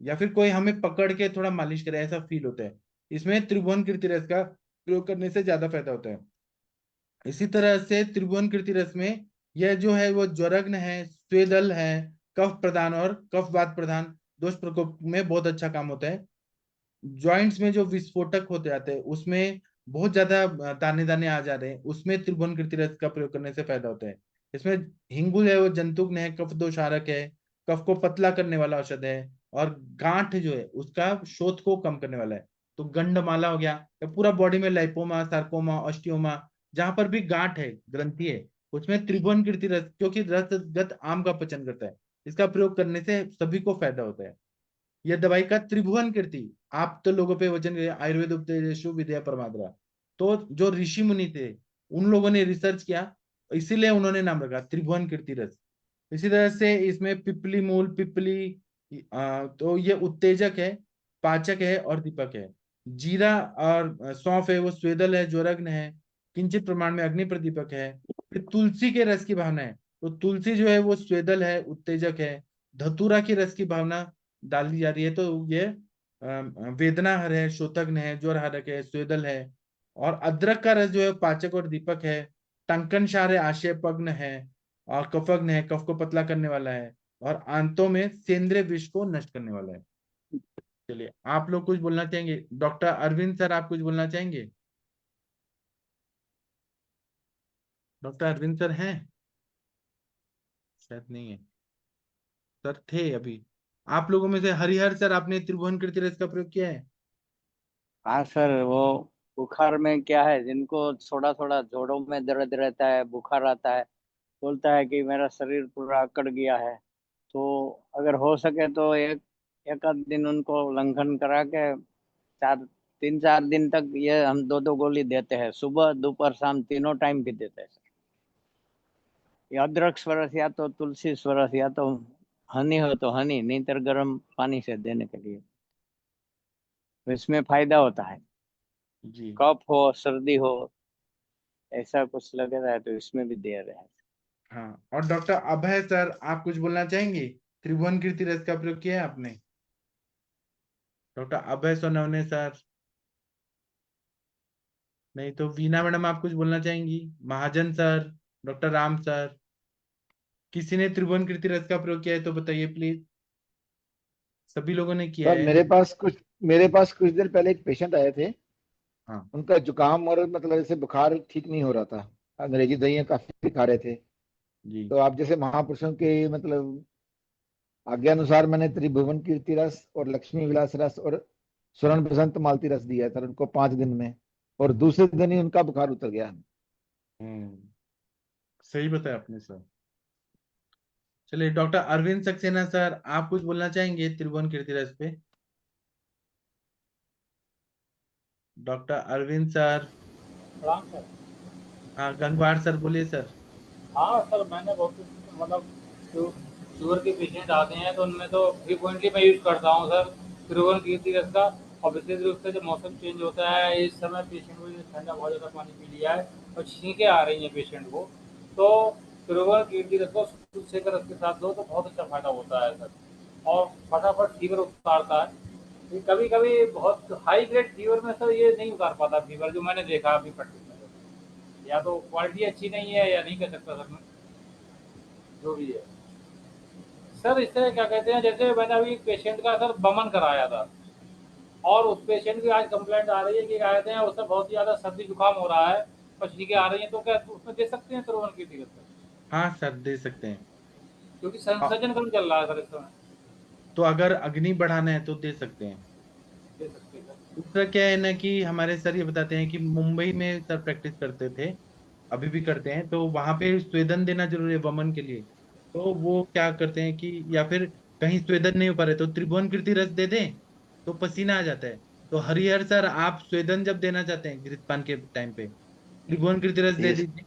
या फिर कोई हमें पकड़ के थोड़ा मालिश करे, ऐसा फील होता है। इसमें त्रिभुवन कीर्ति रस का प्रयोग करने से ज्यादा फायदा होता है। इसी तरह से त्रिभुवन कीर्ति रस में यह जो है वो ज्वरग्न है, स्वेदल है, कफ प्रदान और कफ वात प्रदान दोष प्रकोप में बहुत अच्छा काम होता है। जॉइंट्स में जो विस्फोटक होते जाते हैं, उसमें बहुत ज्यादा दाने दाने आ जा रहे हैं, उसमें त्रिभुवन कीर्ति रस का प्रयोग करने से फायदा होता है। इसमें हिंगुल है वो जंतुग्न है, कफ दोषारक है, कफ को पतला करने वाला औषध है, और गांठ जो है उसका शोथ को कम करने वाला है। तो गंडमाला हो गया, या पूरा बॉडी में लाइपोमा, सार्कोमा, ऑस्टियोमा, जहां पर भी गांठ है, ग्रंथि है, उसमें त्रिभुवन कीर्ति रस, क्योंकि रसगत आम का पचन करता है, इसका प्रयोग करने से सभी को फायदा होता है। यह दवाई का त्रिभुवन कीर्ति, आप तो लोगों पे वचन आयुर्वेद उपदेशु विद्या परमात्रा, तो जो ऋषि मुनि थे उन लोगों ने रिसर्च किया, इसीलिए उन्होंने नाम रखा त्रिभुवन कीर्ति रस। इसी तरह से इसमें पिपली मूल, पिपली तो ये उत्तेजक है, पाचक है और दीपक है। जीरा और सौंफ है वो स्वेदल है, ज्वरग्न है, किंचित प्रमाण में अग्नि प्रदीपक है। फिर तुलसी के रस की भावना है, तो तुलसी जो है वो स्वेदल है, उत्तेजक है। धतूरा की रस की भावना डाल दी जा रही है, तो ये वेदना हर है, शोथग्न है, ज्वर हारक है, स्वेदल है। और अदरक का रस जो है पाचक और दीपक है। टंकनसार है, आशयपग्न है और कफग्न है, कफ को पतला करने वाला है। और आंतों में सेंद्रिय विष को नष्ट करने वाला है। चलिए, आप लोग कुछ बोलना चाहेंगे? डॉक्टर अरविंद सर, आप कुछ बोलना चाहेंगे? डॉक्टर अरविंद सर हैं? शायद नहीं है। सर थे अभी। आप लोगों में से हरिहर सर, आपने त्रिभुवन कीर्ति रस का प्रयोग किया है? हाँ सर, वो बुखार में क्या है, जिनको थोड़ा थोड़ा जोड़ों में दर्द रहता है, बुखार आता है, बोलता है कि मेरा शरीर पूरा अकड़ गया है, तो अगर हो सके तो एक आध दिन उनको उल्लंघन करा के 3-4 दिन तक ये हम 2-2 गोली देते हैं, सुबह दोपहर शाम तीनों टाइम भी देते हैं। ये अदरक स्वरस या तो तुलसी स्वरस या तो हनी हो तो हनी, नहीं तो गर्म पानी से देने के लिए, तो इसमें फायदा होता है। जी। कफ हो, सर्दी हो, ऐसा कुछ लग रहा है तो इसमें भी दे रहे हैं। हाँ, और डॉक्टर अभय सर, आप कुछ बोलना चाहेंगे? त्रिभुवन कीर्ति रस का प्रयोग किया है आपने? डॉक्टर अभय सोनवने सर? नहीं तो वीना मैडम, आप कुछ बोलना चाहेंगी? महाजन सर? Doctor Ram sir? किसी ने त्रिभुवन कीर्ति रस का प्रयोग किया है तो बताइए प्लीज। सभी लोगों ने किया सर है। मेरे पास कुछ देर पहले एक पेशेंट आए थे। हाँ उनका जुकाम और मतलब जैसे बुखार ठीक नहीं हो रहा था। अंग्रेजी दवाइयाँ काफी खा रहे थे। जी। तो आप जैसे महापुरुषों के मतलब आज्ञा अनुसार मैंने त्रिभुवन कीर्ति रस और लक्ष्मी विलास रस और स्वर्ण बसंत मालती रस दिया सर उनको 5 दिन में। और दूसरे दिन ही उनका बुखार उतर गया। हम्म, सही बताया आपने सर। चलिए, डॉक्टर अरविंद सक्सेना सर, आप कुछ बोलना चाहेंगे त्रिभुवन कीर्ति रस पे? Doctor Arvind sir? प्रणाम सर। हाँ, गंगवार सर बोलिए सर। हाँ सर, मैंने बहुत मतलब जो शुगर के पेशेंट आते हैं तो उनमें तो फ्रीक्वेंटली मैं यूज़ करता हूँ सर त्रिभुवन कीर्ति रस का। और विशेष रूप से जब मौसम चेंज होता है इस समय पेशेंट को ठंडा बहुत ज़्यादा पानी पी लिया है और छींकें आ रही हैं पेशेंट को, तो त्रिभुवन कीर्ति रस को दूध से रस के साथ दो तो बहुत अच्छा फ़ायदा होता है सर, और फटाफट फीवर उतारता है। कभी कभी बहुत हाई ग्रेड फीवर में सर ये नहीं उतार पाता फीवर, जो मैंने देखा अभी प्रैक्टिस में। या तो क्वालिटी अच्छी नहीं है या नहीं कह सकता सर मैं, जो भी है सर। इससे क्या कहते हैं, जैसे मैंने अभी एक पेशेंट का सर बमन कराया था और उस पेशेंट की आज कंप्लेंट आ रही है कि क्या कहते हैं उससे बहुत ही ज़्यादा सर्दी जुकाम हो रहा है और छींकें आ रही हैं, तो क्या उसमें दे सकते हैं त्रिभुवन की दिक्कत से? हाँ सर, दे सकते हैं। क्योंकि अ, संसर्जन कम चल रहा है सर इस समय। तो अगर अग्नि बढ़ाना है तो दे सकते हैं। दे सकते हैं सर। दूसरा क्या है ना कि हमारे सर ये बताते हैं कि मुंबई में सर प्रैक्टिस करते थे, अभी भी करते हैं, तो वहां पे स्वेदन देना जरूरी है वमन के लिए। तो वो क्या करते हैं कि या फिर कहीं स्वेदन नहीं हो पा रहे तो त्रिभुवन कीर्ति रस दे दें तो पसीना आ जाता है। तो हरिहर सर, आप स्वेदन जब देना चाहते हैं घृतपान के टाइम पे, त्रिभुवन कीर्ति रस दे जी दीजिए।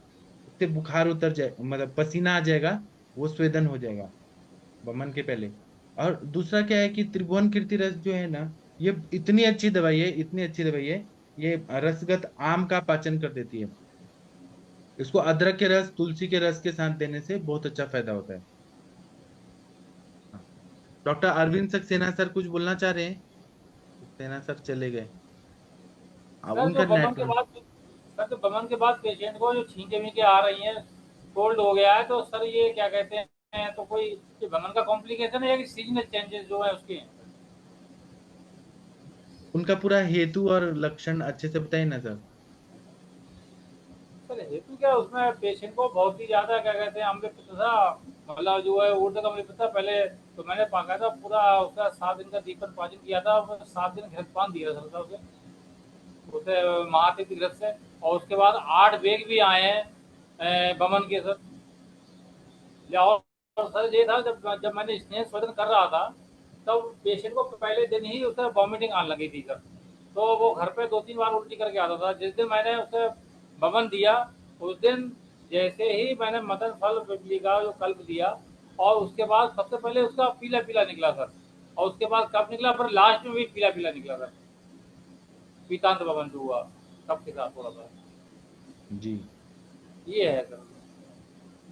उससे बुखार उतर जाए, मतलब पसीना आ जाएगा, वो स्वेदन हो जाएगा वमन के पहले। और दूसरा क्या है कि त्रिभुवन कीर्ति रस जो है ना, ये इतनी अच्छी दवाई है, इतनी अच्छी दवाई है, ये रसगत आम का पाचन कर देती है। इसको अदरक के रस, तुलसी के रस के साथ देने से बहुत अच्छा फायदा होता है। हाँ। डॉक्टर अरविंद सक्सेना सर कुछ बोलना चाह रहे हैं? सक्सेना सर चले गए। अब सर जो उनका बमन के नेटवर्क। बाद सर जो बमन के बाद पेशेंट को जो छींके वींके आ रही हैं, कोल्ड हो गया है, तो सर ये क्या कहते हैं, तो कोई ये बमन का कॉम्प्लिकेशन है या कि सीजनल चेंजेस जो है उसके हैं? उनका पूरा हेतु और लक्षण अच्छे से बताइए ना सर। सर हेतु क्या, उसमें पेशेंट को बहुत ही ज़्यादा क्या कहते हैं अम्ल पित्त था, मतलब जो है ऊर्ध्व अम्ल पित्त था पहले। तो मैंने बाकायदा पूरा उसका 7 दिन का दीपन पाचन किया था, 7 दिन घृतपान दिया था सर उसे, उसे महातीर्थ घृत से। और उसके बाद 8 बेग भी आए हैं बमन के सर। और सर ये था, जब जब मैंने स्नेह शोधन कर रहा था तब पेशेंट को पहले दिन ही उसे वॉमिटिंग आने लगी थी सर। तो वो घर पे 2-3 बार उल्टी करके आता था। जिस दिन मैंने उसे बमन दिया उस दिन जैसे ही मैंने मदन फल पिपली का जो कल्प दिया, और उसके बाद सबसे पहले उसका पीला पीला निकला सर, और उसके बाद कब निकला, पर लास्ट में भी पीला पीला निकला सर, पीतांत बमन जो हुआ कब के साथ थोड़ा सा। जी। ये है सर।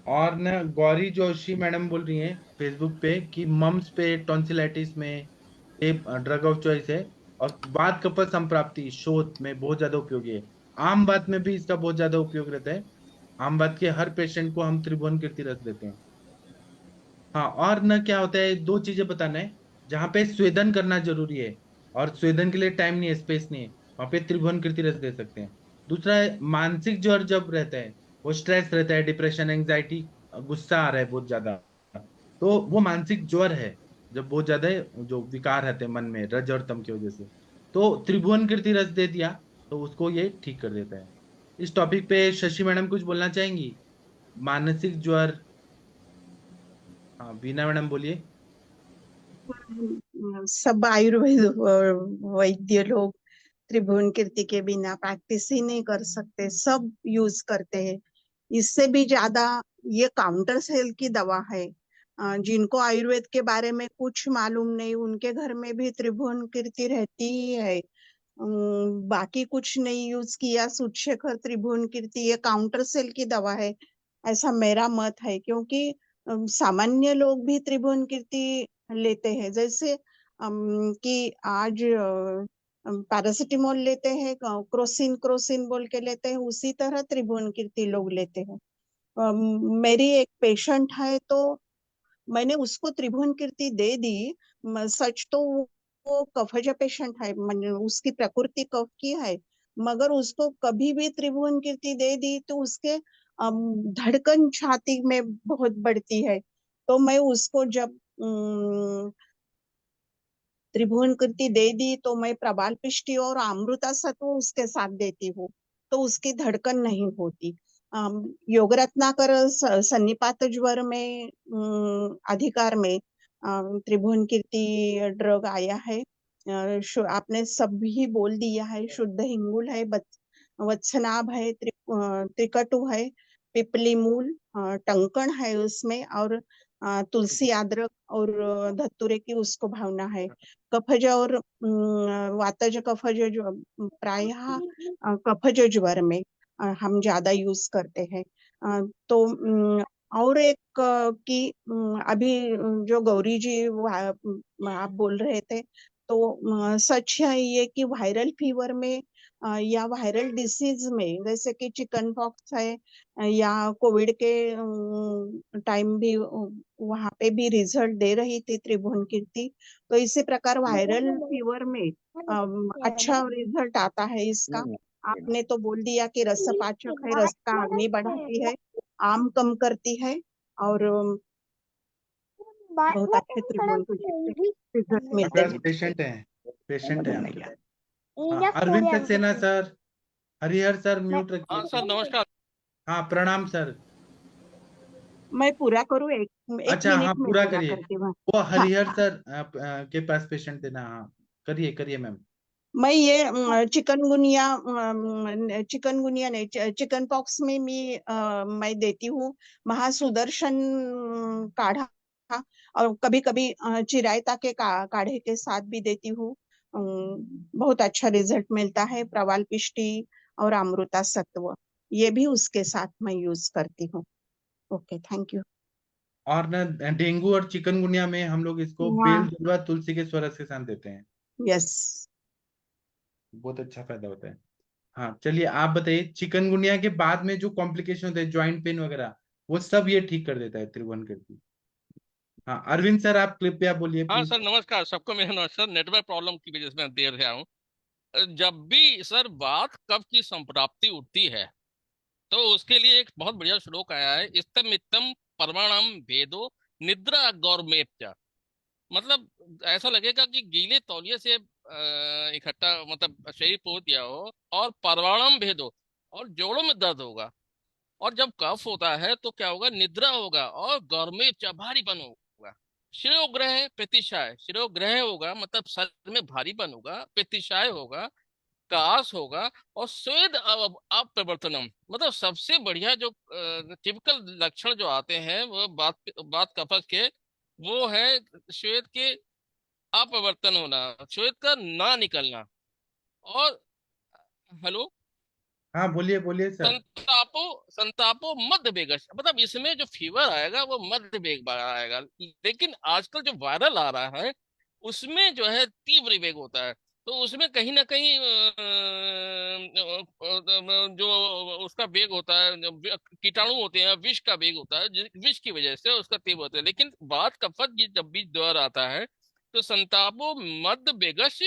और न गौरी जोशी मैडम बोल रही हैं फेसबुक पे कि मम्स पे, टॉन्सिलाइटिस में ये ड्रग ऑफ चॉइस है। और वात कफत संप्राप्ति शोथ में बहुत ज्यादा उपयोगी है। आम बात में भी इसका बहुत ज्यादा उपयोग रहता है। आम बात के हर पेशेंट को हम त्रिभुवन कीर्ति रस देते हैं। हाँ, और न क्या होता है, दो चीजें बताना है। जहाँ पे स्वेदन करना जरूरी है और स्वेदन के लिए टाइम नहीं है, स्पेस नहीं है, वहां पे त्रिभुवन कीर्ति रस दे सकते हैं। दूसरा है, मानसिक ज्वर जब रहता है, वो स्ट्रेस रहता है, डिप्रेशन, एंग्जाइटी, गुस्सा आ रहा है बहुत ज्यादा, तो वो मानसिक ज्वर है। जब बहुत ज्यादा जो विकार रहते हैं मन में रज और तम की वजह से, तो त्रिभुवन कीर्ति रस दे दिया तो उसको ये ठीक कर देता है। इस टॉपिक पे शशि मैडम कुछ बोलना चाहेंगी? मानसिक ज्वर। हाँ, बीना मैडम बोलिए। सब आयुर्वेद वैद्य लोग त्रिभुवन कीर्ति के बिना प्रैक्टिस ही नहीं कर सकते, सब यूज करते हैं। इससे भी ज्यादा ये काउंटर सेल की दवा है। जिनको आयुर्वेद के बारे में कुछ मालूम नहीं, उनके घर में भी त्रिभुवन कीर्ति रहती ही है। बाकी कुछ नहीं यूज किया, सूर्यशेखर त्रिभुवन कीर्ति ये काउंटर सेल की दवा है, ऐसा मेरा मत है। क्योंकि सामान्य लोग भी त्रिभुवन कीर्ति लेते हैं, जैसे कि आज पैरासिटामोल लेते हैं, क्रोसिन क्रोसिन बोल के लेते हैं, उसी तरह त्रिभुवन कीर्ति लोग लेते हैं। मेरी एक पेशेंट है, तो मैंने उसको त्रिभुवन कीर्ति दे दी। सच तो वो कफज पेशेंट है, उसकी प्रकृति कफ की है, मगर उसको कभी भी त्रिभुवन कीर्ति दे दी तो उसके धड़कन छाती में बहुत बढ़ती है। तो मैं उसको जब त्रिभुवन कीर्ति दे दी तो मैं प्रबाल पिष्टी और अमृता सत्व उसके साथ देती हूँ, तो उसकी धड़कन नहीं होती। योग रत्नाकर सन्निपात ज्वर में अधिकार में त्रिभुवन कीर्ति ड्रग आया है। आपने सभी बोल दिया है, शुद्ध हिंगुल है, वत्सनाभ है, त्रिकटु है, पिपली मूल, टंकण है उसमें, और तुलसी अदरक और धतूरे की उसको भावना है। कफज और वातज कफज जो प्रायः कफज ज्वर में हम ज्यादा यूज करते हैं। तो और एक कि अभी जो गौरी जी आप बोल रहे थे, तो सच है ये कि वायरल फीवर में या वायरल डिसीज में, जैसे कि चिकन पॉक्स है या कोविड के टाइम भी वहां पे भी रिजल्ट दे रही थी त्रिभुवन कीर्ति। तो इसी प्रकार वायरल फीवर में अच्छा रिजल्ट आता है इसका। आपने तो बोल दिया कि रसपाचक है, रस का अग्नि बढ़ाती है, आम कम करती है, और बहुत अच्छे त्रिभुवन कीर्ति रिजल्ट मिलते आपका हैं। पेशेंट है आपके। हाँ, Arvind Saxena sir, Harihar sir mute हाँ रखिए। सर नमस्कार। हाँ, प्रणाम सर। मैं पूरा करूँ? एक अच्छा, हाँ, मिनट में पूरा पूरा करिए। करती हूँ। वो हाँ, हरिहर सर के पास पेशेंट देना। हाँ, करिए करिए मैम। मैं ये चिकनगुनिया नहीं, चिकन पॉक्स में मैं देती हूँ महासुदर्शन काढ़ा, और कभी कभी चिरायता के काढ़े के साथ भी देती हूँ। बहुत अच्छा रिजल्ट मिलता है। प्रवाल पिष्टी और अमृता सत्व ये भी उसके साथ मैं यूज करती हूँ। Okay, thank you. और न डेंगू और चिकनगुनिया में हम लोग इसको हाँ, बेल दुर्वा तुलसी के स्वरस के साथ देते हैं। यस। बहुत अच्छा फायदा होता है। हाँ, चलिए आप बताइए, चिकनगुनिया के बाद में जो कॉम्प्लिकेशन होते हैं, ज्वाइंट पेन वगैरह, वो सब ये ठीक कर देता है त्रिभुवन कीर्ति। हाँ, अरविंद सर आप क्लिप पे आप बोलिए हाँ प्लीज। सर नमस्कार, सबको मेरा नमस्कार। नेटवर्क प्रॉब्लम की वजह से मैं देर से आया हूँ। जब भी सर बात कब की संप्राप्ति उठती है तो उसके लिए एक बहुत बढ़िया श्लोक आया है, इत्थम इत्थम परमाणम भेदो निद्रा गौरमेत्य। मतलब ऐसा लगेगा कि गीले तौलिए से इकट्ठा मतलब शरीर पोत दिया हो, और परमाणम भेदो, और जोड़ों में दर्द होगा। और जब कफ होता है तो क्या होगा, निद्रा होगा और गौरमेत्य भारीपन होगा। शिरोग्रह प्रतिशाय, शिरोग्रह होगा मतलब सर में भारीपन होगा, प्रतिशाय होगा, कास होगा, और स्वेद अप्रवर्तनम। मतलब सबसे बढ़िया जो टिपिकल लक्षण जो आते हैं वो बात कफक के, वो है श्वेत के अपवर्तन होना, श्वेत का ना निकलना, और हेलो, हाँ, बोलिए बोलिए सर। संतापो संतापो मध्य वेग। मतलब इसमें जो फीवर आएगा वो मध्य वेग आएगा। लेकिन आजकल जो वायरल आ रहा है उसमें जो है तीव्र वेग होता है। तो उसमें कहीं ना कहीं जो उसका वेग होता है, जो कीटाणु होते हैं, विष का वेग होता है, विष की वजह से उसका तीव्र होता है। लेकिन बात कफत की जब भी दौर आता है तो संतापो मद बेगस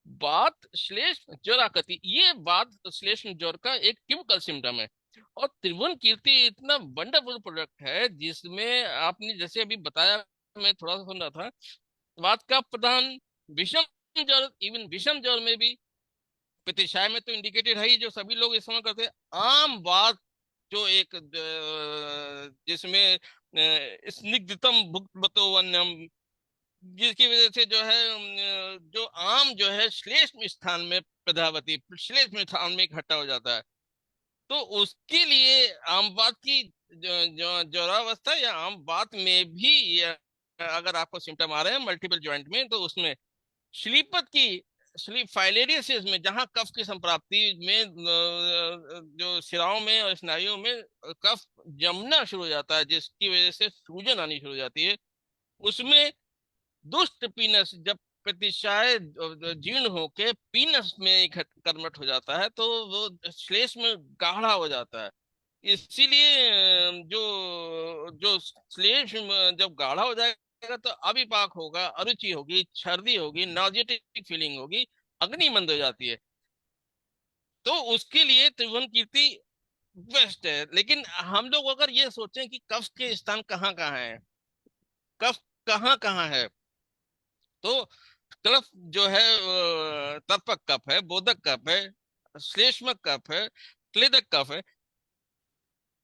बात श्लेष्म ज्वराकति, ये बात श्लेष्म ज्वर का एक टिपिकल सिम्टम है। और त्रिभुवन कीर्ति इतना वंडरफुल प्रोडक्ट है जिसमें आपने जैसे अभी बताया, मैं थोड़ा सा सुन रहा था, वात का प्रधान विषम ज्वर, इवन विषम ज्वर में भी प्रतिशय में तो इंडिकेटेड है ही, जो सभी लोग इस्तेमाल करते हैं। आम बात जो एक जिसमें स्निग्धतम भुक्तो वन्यम, जिसकी वजह से जो है जो आम जो है श्लेष्म स्थान में प्रधावती, श्लेष्म स्थान में इकट्ठा हो जाता है। तो उसके लिए आम बात की जो ज्वरावस्था या आम बात में भी अगर आपको सिम्टम आ रहे हैं मल्टीपल जॉइंट में, तो उसमें श्लीपत की स्लीप फाइलेरियसिस में, जहां कफ की संप्राप्ति में जो शिराओं में और स्नायुओं में कफ जमना शुरू हो जाता है, जिसकी वजह से सूजन आनी शुरू हो जाती है, उसमें दुष्ट पीनस जब प्रतिशय जीर्ण होके पीनस में कन्वर्ट हो जाता है तो वो श्लेष्म में गाढ़ा हो जाता है। इसीलिए जो जो श्लेष्म जब गाढ़ा हो जाएगा तो अविपाक होगा, अरुचि होगी, छर्दी होगी, नॉजिटिक फीलिंग होगी, अग्नि मंद हो जाती है। तो उसके लिए त्रिभुवन कीर्ति बेस्ट है। लेकिन हम लोग अगर ये सोचें कि कफ के स्थान कहाँ कहाँ है, कफ कहाँ कहाँ है, तो कफ जो है तर्पक कफ है, बोधक कफ है, श्लेष्मक कफ है, क्लेदक कफ है।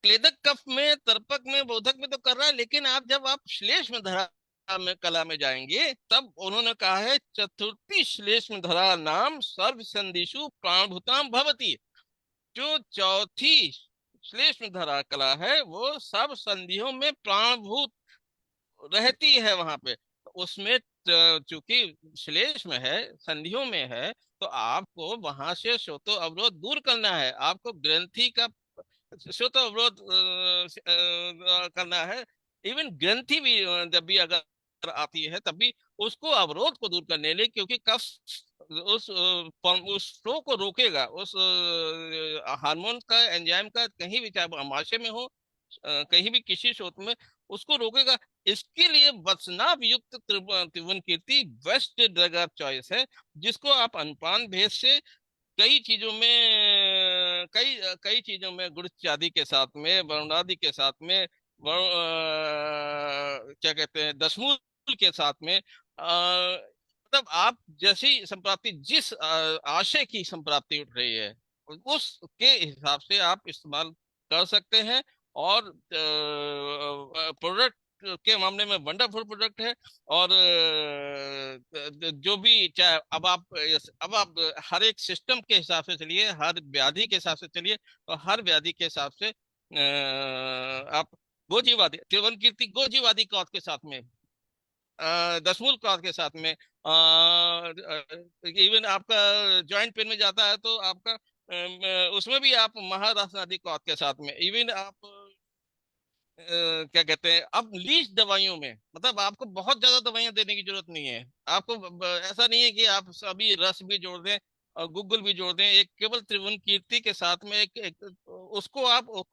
क्लेदक कफ में, तर्पक में, बोधक में तो कर रहा है, लेकिन आप जब आप श्लेष्म धरा में कला में जाएंगे तब उन्होंने कहा है चतुर्थी श्लेष्म धरा नाम सर्व संधिषु प्राणभूताम भवती। जो चौथी श्लेष्म धरा कला है वो सब संधियों में प्राणभूत रहती है वहां पे। तो उसमें चूंकि श्लेष्म है, संधियों में है, तो आपको वहां से श्रोतो अवरोध दूर करना है, आपको ग्रंथि का श्रोतो अवरोध करना है। इवन ग्रंथि भी जब भी अगर आती है तब भी उसको अवरोध को दूर करने लिए, क्योंकि कफ उस फ्लो को रोकेगा, उस हार्मोन का, एंजाइम का, कहीं भी चाहे आमाशय में हो, कहीं भी किसी स्रोत में, उसको रोकेगा। इसके लिए वत्सनाभ युक्त त्रिभुवन कीर्ति बेस्ट ड्रग ऑफ चॉइस है, जिसको आप अनुपान भेद से कई चीजों में, कई चीजों में गुड़ आदि के साथ में, वरुणादि के साथ में, क्या कहते हैं, दशमूल के साथ में, मतलब आप जैसी संप्राप्ति, जिस आशय की संप्राप्ति उठ रही है उसके हिसाब से आप इस्तेमाल कर सकते हैं। और प्रोडक्ट के मामले में वंडरफुल प्रोडक्ट है। और जो भी चाहे, अब आप हर एक सिस्टम के हिसाब से चलिए, हर व्याधि के हिसाब से चलिए, और हर व्याधि के हिसाब से आप गोजीवादी, त्रिभुवन कीर्ति गोजीवादी क्लॉथ के साथ में, दशमूल क्लॉथ के साथ में, इवन आपका जॉइंट पेन में जाता है तो आपका उसमें भी आप महाराष्ट्र आदि क्लॉथ के साथ में, इवन आप क्या कहते हैं, अब लीच दवाइयों में, मतलब आपको बहुत ज्यादा दवाइयां देने की जरूरत नहीं है। आपको ऐसा नहीं है कि आप सभी रस भी जोड़ दें और गुग्गुल भी जोड़ दें, एक केवल त्रिभुवन कीर्ति के साथ में उसको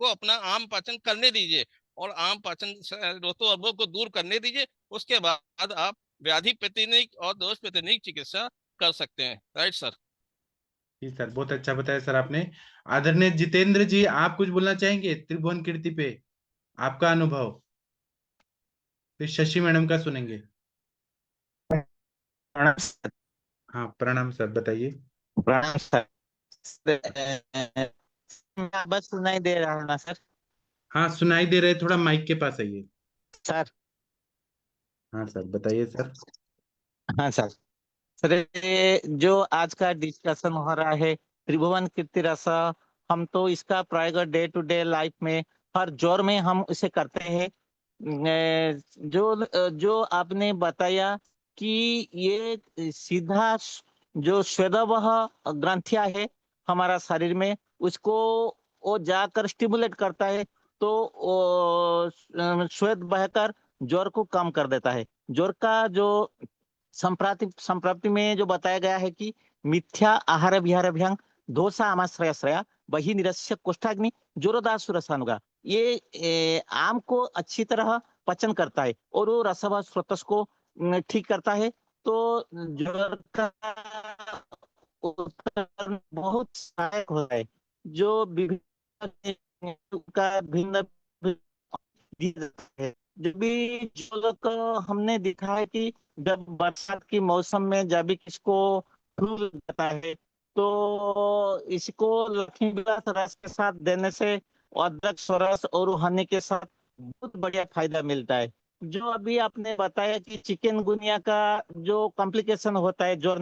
अपना आम पाचन करने दीजिए, और आम पाचन रोतो अरबों को दूर करने दीजिए। उसके बाद आप व्याधि प्रतिनिधिक और दोष प्रतिनिधिक चिकित्सा कर सकते हैं। Right sir? जी सर, बहुत अच्छा बताया सर आपने। आदरणीय जितेंद्र जी, आप कुछ बोलना चाहेंगे त्रिभुवन कीर्ति पे, आपका अनुभव? फिर शशि मैडम का सुनेंगे। प्रणाम सर। हाँ प्रणाम सर, बताइए। प्रणाम सर। बस सुनाई दे रहा है ना सर? हाँ सुनाई दे रहे, थोड़ा माइक के पास आइए सर। हाँ सर, बताइए सर। हाँ सर। सर, ये जो आज का डिस्कशन हो रहा है त्रिभुवन कीर्ति रस, हम तो इसका प्रयोग डे टू डे लाइफ में हर जोर में हम इसे करते हैं। जो आपने बताया कि ये सीधा जो श्वेतवह ग्रंथियां है हमारा शरीर में, उसको वो जाकर स्टिमुलेट करता है, तो श्वेत बहकर जोर को कम कर देता है। जोर का जो संप्राप्ति में जो बताया गया है कि मिथ्या आहार विहारभ्यां दोषा आमाश्रयाश्रया बहि निरस्य कोष्ठाग्नि जोरोदासुरसानुगा, ये आम को अच्छी तरह पचन करता है और वो रसवा स्रोतस को ठीक करता है। तो ज्वर का उत्तर बहुत सहायक होता है, जो विभिन्न का भिन्न है। जब भी जो लोग हमने देखा है कि जब बरसात की मौसम में जब भी किसको फ्लू लगता है तो इसको लक्ष्मी विलास रस के साथ देने से अदरक रस और हनी के साथ बहुत बढ़िया फायदा मिलता है। जो अभी आपने बताया कि चिकनगुनिया का जो कॉम्प्लिकेशन होता है, जो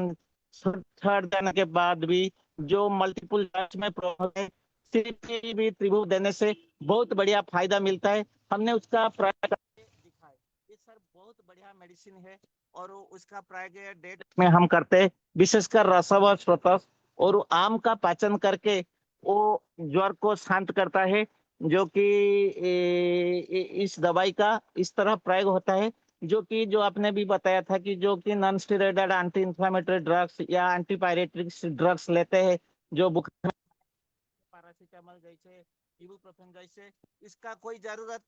थर्ड देने के बाद भी जो मल्टीपल जांच में प्रॉब्लम है, सिर्फ ये भी त्रिभुव देने से बहुत बढ़िया फायदा मिलता है। हमने उसका प्रयोग करके दिखा है। ये सर बहुत बढ़िया मेडिसिन है और उसका प्रयोग डेट में हम करते हैं, विशेषकर रसव स्रोतस और आम का पाचन करके वो ज्वर को शांत करता है, जो कि इस दवाई का इस तरह प्रयोग होता है, जो कि जो आपने भी बताया था कि जो कि non steroidal anti inflammatory drugs या एंटीपायरेटिक्स ड्रग्स लेते हैं, जो बुखार, पैरासीटामोल जैसे, इबुप्रोफेन जैसे, इसका कोई जरूरत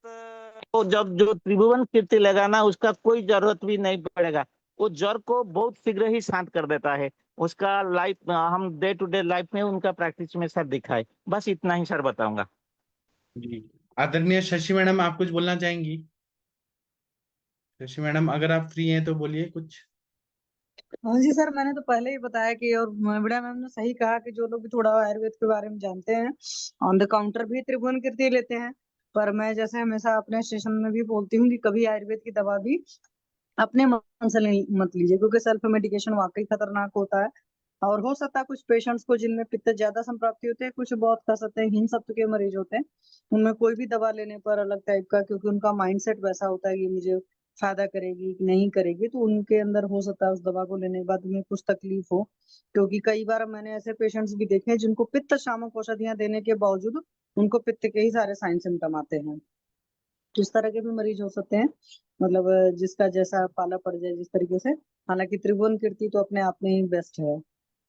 तो जब जो त्रिभुवन कीर्ति लगाना उसका कोई जरूरत भी नहीं पड़ेगा। वो ज्वर को बहुत शीघ्र ही शांत कर देता है। उसका लाइफ हम डे टू डे लाइफ में उनका प्रैक्टिस में सर दिखा है। बस इतना ही सर बताऊंगा जी। आदरणीय शशि मैडम, आप कुछ बोलना चाहेंगी? शशि मैडम अगर आप फ्री हैं तो बोलिए कुछ। हाँ जी सर, मैंने तो पहले ही बताया कि, और विद्या मैम ने सही कहा कि जो लोग भी थोड़ा आयुर्वेद के बारे में जानते हैं ऑन द काउंटर भी त्रिभुवन कीर्ति लेते हैं। पर मैं जैसे हमेशा अपने सेशन में भी बोलती हूँ कि कभी आयुर्वेद की दवा भी अपने मन से मत लीजिए, क्योंकि सेल्फ मेडिकेशन वाकई खतरनाक होता है। और हो सकता है कुछ पेशेंट्स को जिनमें पित्त ज्यादा संप्राप्ति होते हैं, कुछ बहुत कह सकते हैं हीन सत्व के मरीज होते हैं, उनमें कोई भी दवा लेने पर अलग टाइप का, क्योंकि उनका माइंडसेट वैसा होता है कि मुझे फायदा करेगी कि नहीं करेगी, तो उनके अंदर हो सकता है उस दवा को लेने के बाद उन्हें कुछ तकलीफ हो। क्योंकि कई बार मैंने ऐसे पेशेंट्स भी देखे हैं जिनको पित्त शामक औषधियां देने के बावजूद उनको पित्त के ही सारे साइन सिम्टम आते हैं। तो इस तरह के भी मरीज हो सकते हैं, मतलब जिसका जैसा पाला पड़ जाए जिस तरीके से। हालांकि त्रिभुवन कीर्ति तो अपने आप में ही बेस्ट है।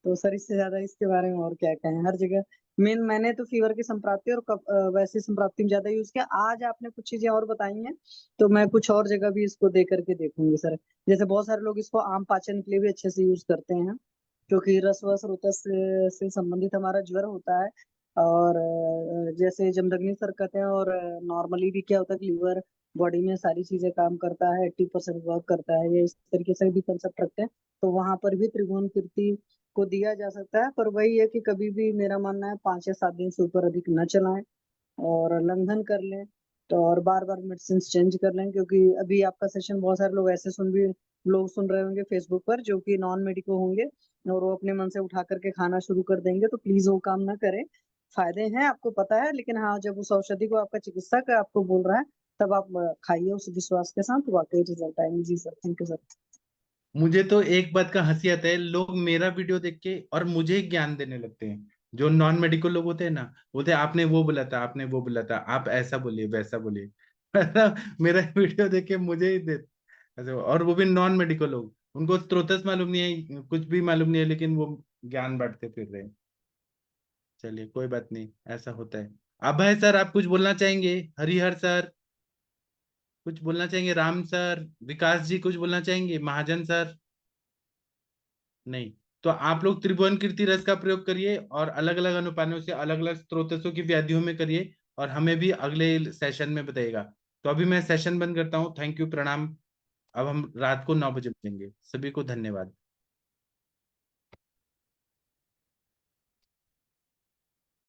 तो सर इससे ज्यादा इसके बारे में और क्या कहें, हर जगह मैंने तो फीवर की संप्राप्ति और वैसी संप्राप्ति में ज्यादा यूज किया। आज आपने कुछ चीजें और बताई हैं तो मैं कुछ और जगह भी इसको दे करके देखूंगी सर। जैसे बहुत सारे लोग इसको आम पाचन के लिए भी अच्छे से यूज करते हैं, क्योंकि रस व स्रोतस से संबंधित हमारा ज्वर होता है। और जैसे जमदग्नि सर कहते हैं, और नॉर्मली भी क्या होता है कि लीवर बॉडी में सारी चीजें काम करता है, 80% वर्क करता है, ये इस तरीके से भी कंसेप्ट रखते हैं। तो वहां पर भी त्रिभुवन कीर्ति को दिया जा सकता है। पर वही है कि कभी भी मेरा मानना है 5 या 7 दिन से ऊपर अधिक न चलाएं और लंघन कर लें, तो और बार बार मेडिसिन चेंज कर लें। क्योंकि अभी आपका सेशन बहुत सारे लोग ऐसे सुन रहे होंगे फेसबुक पर जो कि नॉन मेडिको होंगे, और वो अपने मन से उठा करके खाना शुरू कर देंगे। तो प्लीज वो काम ना करें। फायदे हैं आपको पता है, लेकिन हाँ जब उस औषधि को आपका चिकित्सक आपको बोल रहा है तब आप खाइए उस विश्वास के साथ, वाकई रिजल्ट आएंगे। जी सर, थैंक यू सर। मुझे तो एक बात का हंसी आता है, लोग मेरा वीडियो देख के और मुझे ज्ञान देने लगते हैं। जो नॉन मेडिकल लोग होते हैं ना, बोलते हैं आपने वो बोला था, आपने वो बोला था, आप ऐसा बोलिए वैसा बोलिए। मेरा वीडियो देख के मुझे ही दे ऐसे। और वो भी नॉन मेडिकल लोग, उनको स्रोतस मालूम नहीं है, कुछ भी मालूम नहीं है, लेकिन वो ज्ञान बांटते फिर रहे हैं। चलिए कोई बात नहीं, ऐसा होता है। अभय सर आप कुछ बोलना चाहेंगे? हरिहर सर कुछ बोलना चाहेंगे? राम सर, विकास जी कुछ बोलना चाहेंगे? महाजन सर? नहीं। तो आप लोग त्रिभुवन कीर्ति रस का प्रयोग करिए और अलग अलग अनुपानों से अलग अलग स्रोतसों की व्याधियों में करिए, और हमें भी अगले सेशन में बताइएगा। तो अभी मैं सेशन बंद करता हूँ। थैंक यू, प्रणाम। अब हम रात को 9 बजे मिलेंगे। सभी को धन्यवाद।